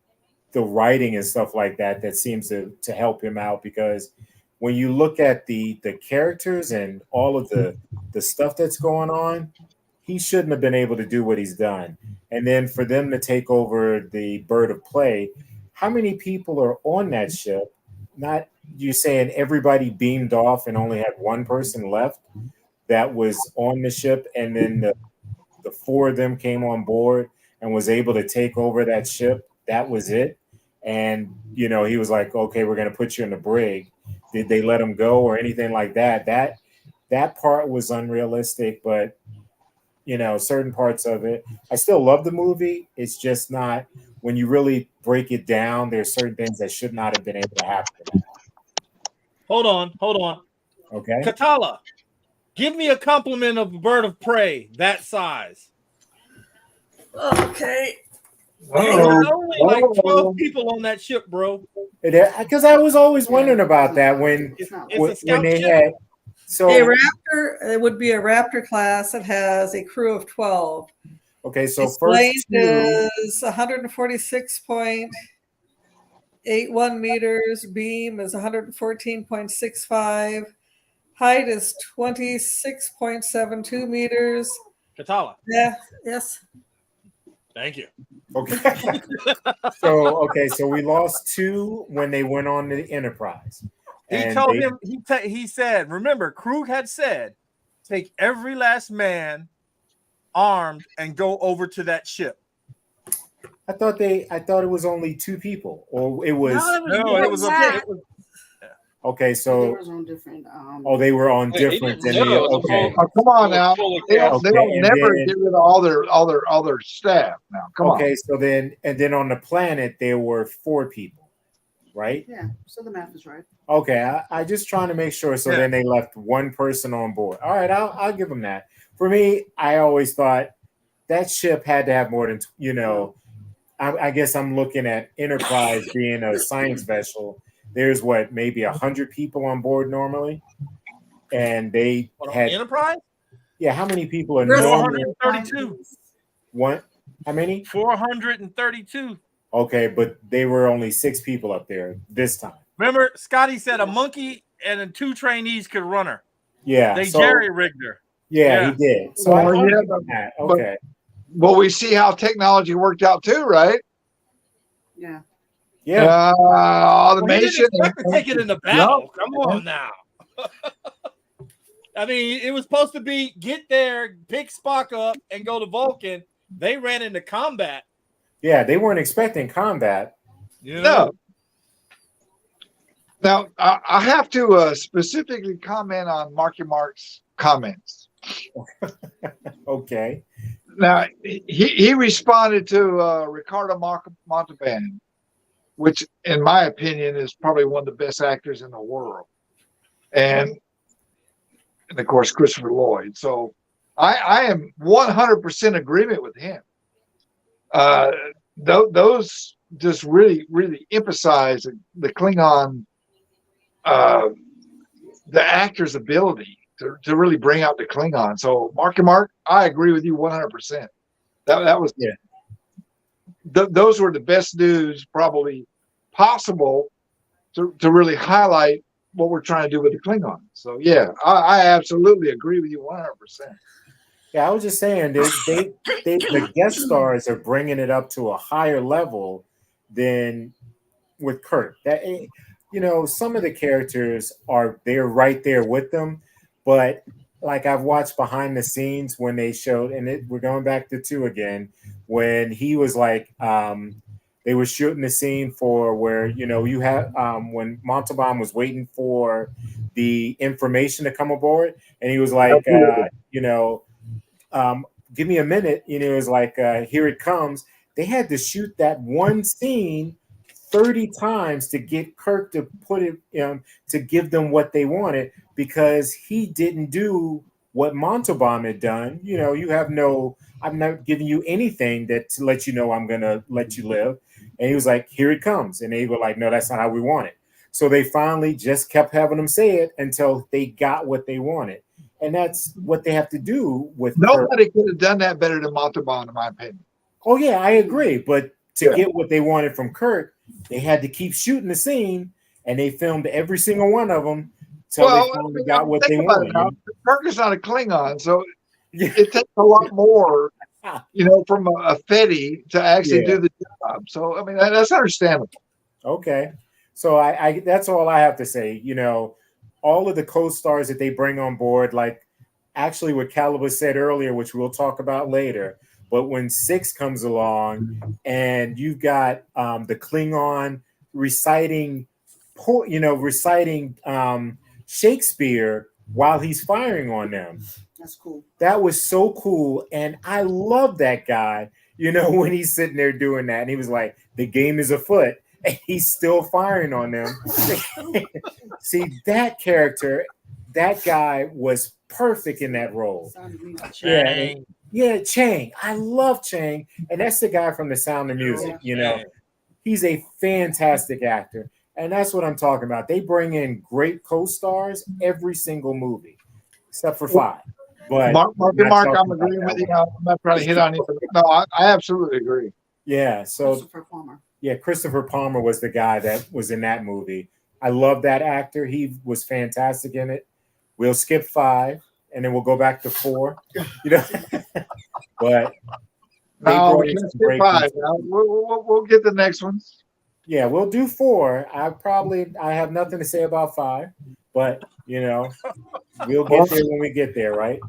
the writing and stuff like that that seems to help him out because when you look at the characters and all of the stuff that's going on, he shouldn't have been able to do what he's done. And then for them to take over the Bird of Prey, how many people are on that ship? Not you saying everybody beamed off and only had one person left that was on the ship, and then the four of them came on board and was able to take over that ship. That was it. And he was like, okay, we're going to put you in the brig. Did they let him go or anything like that? That part was unrealistic, but certain parts of it, I still love the movie. It's just not, when you really break it down, there's certain things that should not have been able to happen. Hold on. Okay. Katala, give me a compliment of a bird of prey that size. Okay. There were only like 12 people on that ship, bro. Because I was always wondering about that when they ship? had. So a Raptor, it would be a Raptor class that has a crew of 12. Okay, so its first length is 146.81 meters. Beam is 114.65. Height is 26.72 meters. Katala. Yeah. Yes. Thank you. Okay. So we lost two when they went on the Enterprise. He said, remember, Krug had said, take every last man armed and go over to that ship. I thought it was only two people, or it was. Okay, so they were on different. They were on different. Okay. Oh, come on now. They don't never get rid of all their staff now. Come on. Okay, so then on the planet there were 4 people, right? Yeah. So the math is right. Okay, I just trying to make sure. So then they left one person on board. All right, I'll give them that. For me, I always thought that ship had to have more than I guess I'm looking at Enterprise being a science vessel. There's maybe 100 people on board normally, and they had Enterprise. Yeah, how many people are 432? What? How many? 432. Okay, but they were only 6 people up there this time. Remember, Scotty said a monkey and 2 trainees could run her. Yeah, they jerry-rigged her. Yeah, he did. So that. Okay. Well, we see how technology worked out too, right? Yeah. Yeah. Automation. Well, to take it in the battle. Come on now. I mean, it was supposed to be get there, pick Spock up, and go to Vulcan. They ran into combat. Yeah, they weren't expecting combat. No. Now, I have to specifically comment on Marky Mark's comments. Okay. Now, he responded to Ricardo Montalban, which, in my opinion, is probably one of the best actors in the world. And of course, Christopher Lloyd. So I am 100% agreement with him. Those just really, really emphasize the Klingon, the actor's ability to really bring out the Klingon. So Mark, I agree with you 100%. That was those were the best dudes probably possible to really highlight what we're trying to do with the Klingon. So yeah, I absolutely agree with you 100%. Yeah, I was just saying the guest stars are bringing it up to a higher level than with Kirk. That some of the characters they're right there with them, but like I've watched behind the scenes when they showed, and we're going back to 2 again, when he was like, they were shooting the scene for where, you know, you have when Montalban was waiting for the information to come aboard, and he was like, you know, give me a minute. You know, it was like, here it comes. They had to shoot that one scene 30 times to get Kirk to put it, to give them what they wanted, because he didn't do what Montalban had done. You know, I'm not giving you anything that to let you know I'm going to let you live. And he was like, here it comes. And they were like, no, that's not how we want it. So they finally just kept having them say it until they got what they wanted. And that's what they have to do with Kirk. Nobody could have done that better than Montalban, in my opinion. Oh, yeah, I agree. But to get what they wanted from Kirk, they had to keep shooting the scene, and they filmed every single one of them till they finally got what they wanted. Kirk is not a Klingon, so it takes a lot more, you know, from a Fetty to actually do the job. So, I mean, that's understandable. Okay. So I that's all I have to say. You know, all of the co-stars that they bring on board, like actually what Caliber said earlier, which we'll talk about later. But when 6 comes along and you've got the Klingon reciting Shakespeare while he's firing on them. That's cool. That was so cool. And I love that guy, you know, when he's sitting there doing that. And he was like, the game is afoot. And he's still firing on them. See, that character, that guy was perfect in that role. Chang. Yeah, Chang. I love Chang. And that's the guy from The Sound of Music, you know. He's a fantastic actor. And that's what I'm talking about. They bring in great co-stars every single movie, except for 5. But Mark, I'm agreeing with you. I'm not trying to hit on you. No, I absolutely agree. Yeah, so Christopher Palmer. Yeah, Christopher Palmer was the guy that was in that movie. I love that actor. He was fantastic in it. We'll skip 5, and then we'll go back to 4. You know, but no, we can't skip 5. We'll get the next ones. Yeah, we'll do 4. I have nothing to say about 5, but you know, we'll get there when we get there, right?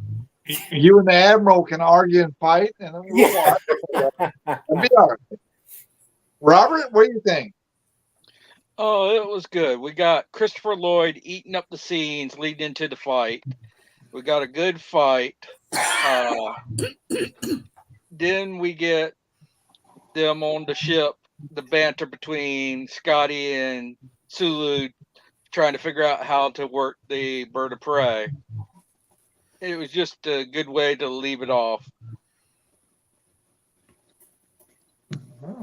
You and the Admiral can argue and fight, and then we'll watch. It'll be all right. Robert, what do you think? Oh, it was good. We got Christopher Lloyd eating up the scenes leading into the fight. We got a good fight. Then we get them on the ship, the banter between Scotty and Sulu, trying to figure out how to work the bird of prey. It was just a good way to leave it off.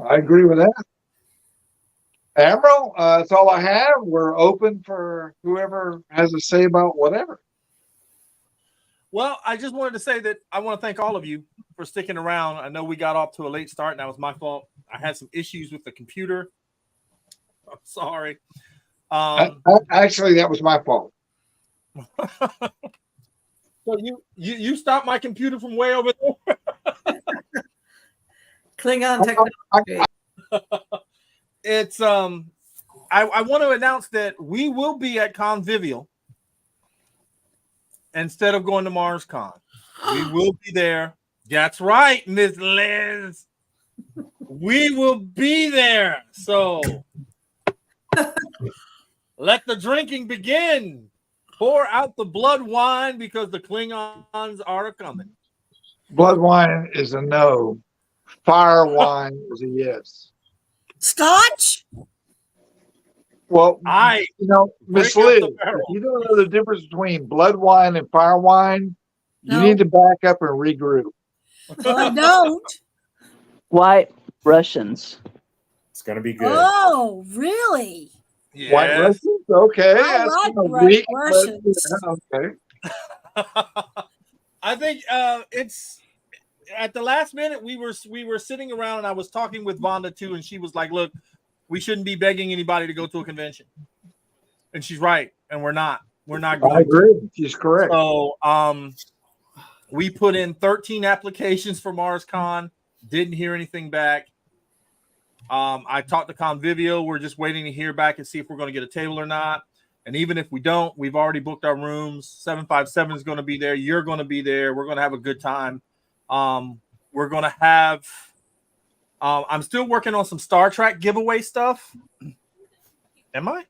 I agree with that. Admiral, that's all I have. We're open for whoever has a say about whatever. Well, I just wanted to say that I want to thank all of you for sticking around. I know we got off to a late start, and that was my fault. I had some issues with the computer. I'm sorry. Actually, that was my fault. So you stopped my computer from way over there? Klingon technology. It's I want to announce that we will be at Convivial instead of going to Mars Con. We will be there. That's right, Miss Liz. We will be there. So let the drinking begin. Pour out the blood wine because the Klingons are coming. Blood wine is a no. Fire wine is a yes. Scotch? Well, Miss Liz, if you don't know the difference between blood wine and fire wine, you need to back up and regroup. Well, I don't. White Russians. It's going to be good. Oh, really? Yes. White Russians? Okay. I like white Russians. Okay. I think it's at the last minute we were sitting around and I was talking with Vonda too, and she was like, look, we shouldn't be begging anybody to go to a convention. And she's right, and we're not going I agree. She's correct. So we put in 13 applications for MarsCon, didn't hear anything back. I talked to Convivial. We're just waiting to hear back and see if we're going to get a table or not. And even if we don't, we've already booked our rooms. 757 is going to be there. You're going to be there. We're going to have a good time. We're going to have. I'm still working on some Star Trek giveaway stuff. Am I?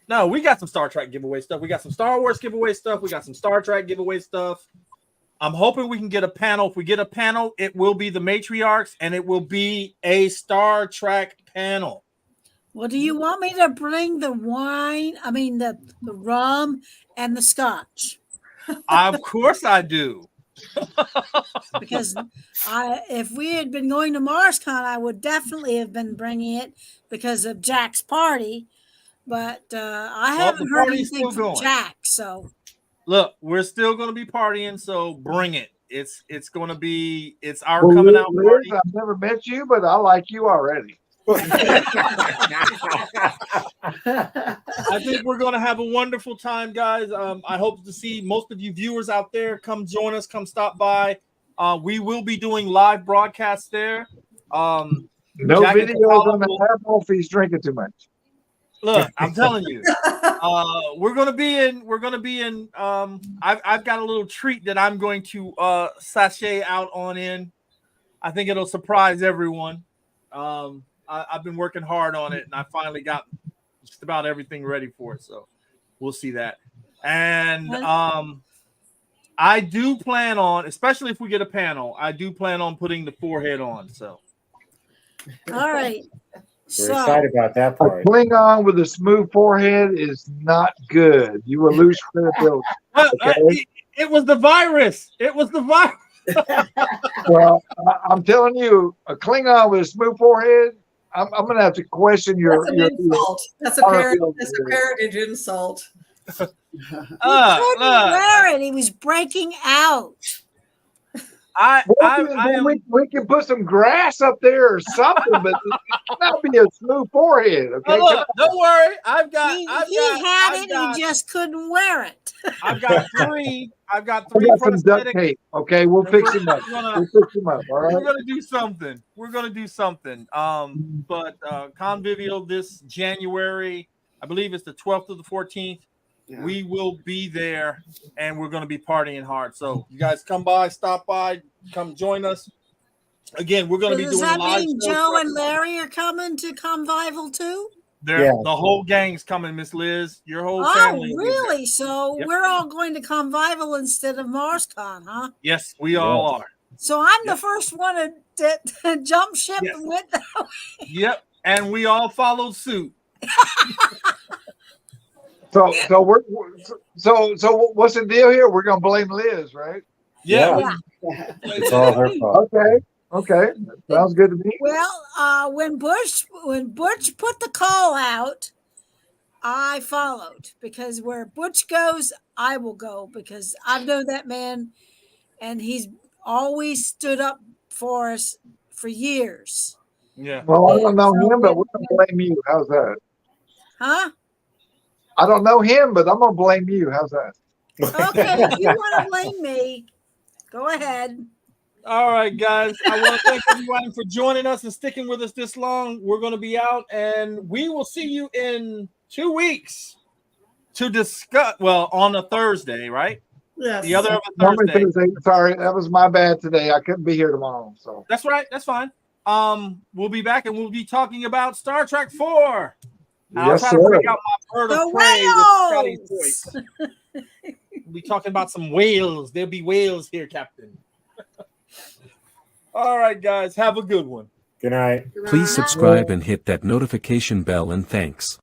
No, we got some Star Trek giveaway stuff. We got some Star Wars giveaway stuff. We got some Star Trek giveaway stuff. I'm hoping we can get a panel. If we get a panel, it will be the matriarchs, and it will be a Star Trek panel. Well, do you want me to bring the wine? I mean, the rum and the scotch? Of course I do. Because if we had been going to MarsCon, I would definitely have been bringing it because of Jack's party. But I haven't heard anything from Jack. So look, we're still going to be partying. So bring it. It's going to be. It's our coming out party. I've never met you, but I like you already. I think we're going to have a wonderful time, guys. I hope to see most of you viewers out there. Come join us. Come stop by. We will be doing live broadcasts there. No videos on the apple if he's drinking too much. Look, I'm telling you, we're gonna be in. I've got a little treat that I'm going to sachet out on in. I think it'll surprise everyone. I've been working hard on it, and I finally got just about everything ready for it. So we'll see that. And I do plan on, especially if we get a panel, I do plan on putting the forehead on. So all right. We're excited about that part. A Klingon with a smooth forehead is not good. You will lose credibility. Okay? It was the virus. It was the virus. Well, I'm telling you, a Klingon with a smooth forehead, I'm going to have to question your. That's an insult. That's a parentage insult. He couldn't wear it. He was breaking out. We can put some grass up there or something, but it's not be a smooth forehead. Okay, look, don't worry. He just couldn't wear it. I've got three. I've got some duct tape. Okay, we'll fix him up. We'll fix him up. All right. We're gonna do something. But Convivial this January, I believe it's the 12th to the 14th. Yeah. We will be there, and we're going to be partying hard. So you guys come by, stop by, come join us. Again, we're going to be doing live. Does that mean Joe and Larry are coming to Convivial too? The whole gang's coming, Miss Liz. Your whole family. Oh, really? So we're all going to Convivial instead of MarsCon, huh? Yes, we all are. So I'm the first one to jump ship and went that way. Yep, and we all followed suit. So what's the deal here? We're gonna blame Liz, right? Yeah. It's all her fault. Okay. Sounds good to me. Well, when Butch put the call out, I followed because where Butch goes, I will go because I know that man, and he's always stood up for us for years. Yeah. Well, I don't know him, but we're gonna blame you. How's that? Huh? I don't know him, but I'm gonna blame you. How's that? Okay, if you want to blame me, go ahead. All right, guys. I want to thank everyone for joining us and sticking with us this long. We're going to be out, and we will see you in 2 weeks to discuss. Well, on a Thursday, right? Yes. The other Thursday. Sorry, that was my bad today. I couldn't be here tomorrow. So that's right. That's fine. We'll be back, and we'll be talking about Star Trek 4. I'll try to break out my bird of prey with Scotty's voice. We'll be talking about some whales. There'll be whales here, Captain. All right, guys. Have a good one. Good night. Please subscribe and hit that notification bell, and thanks.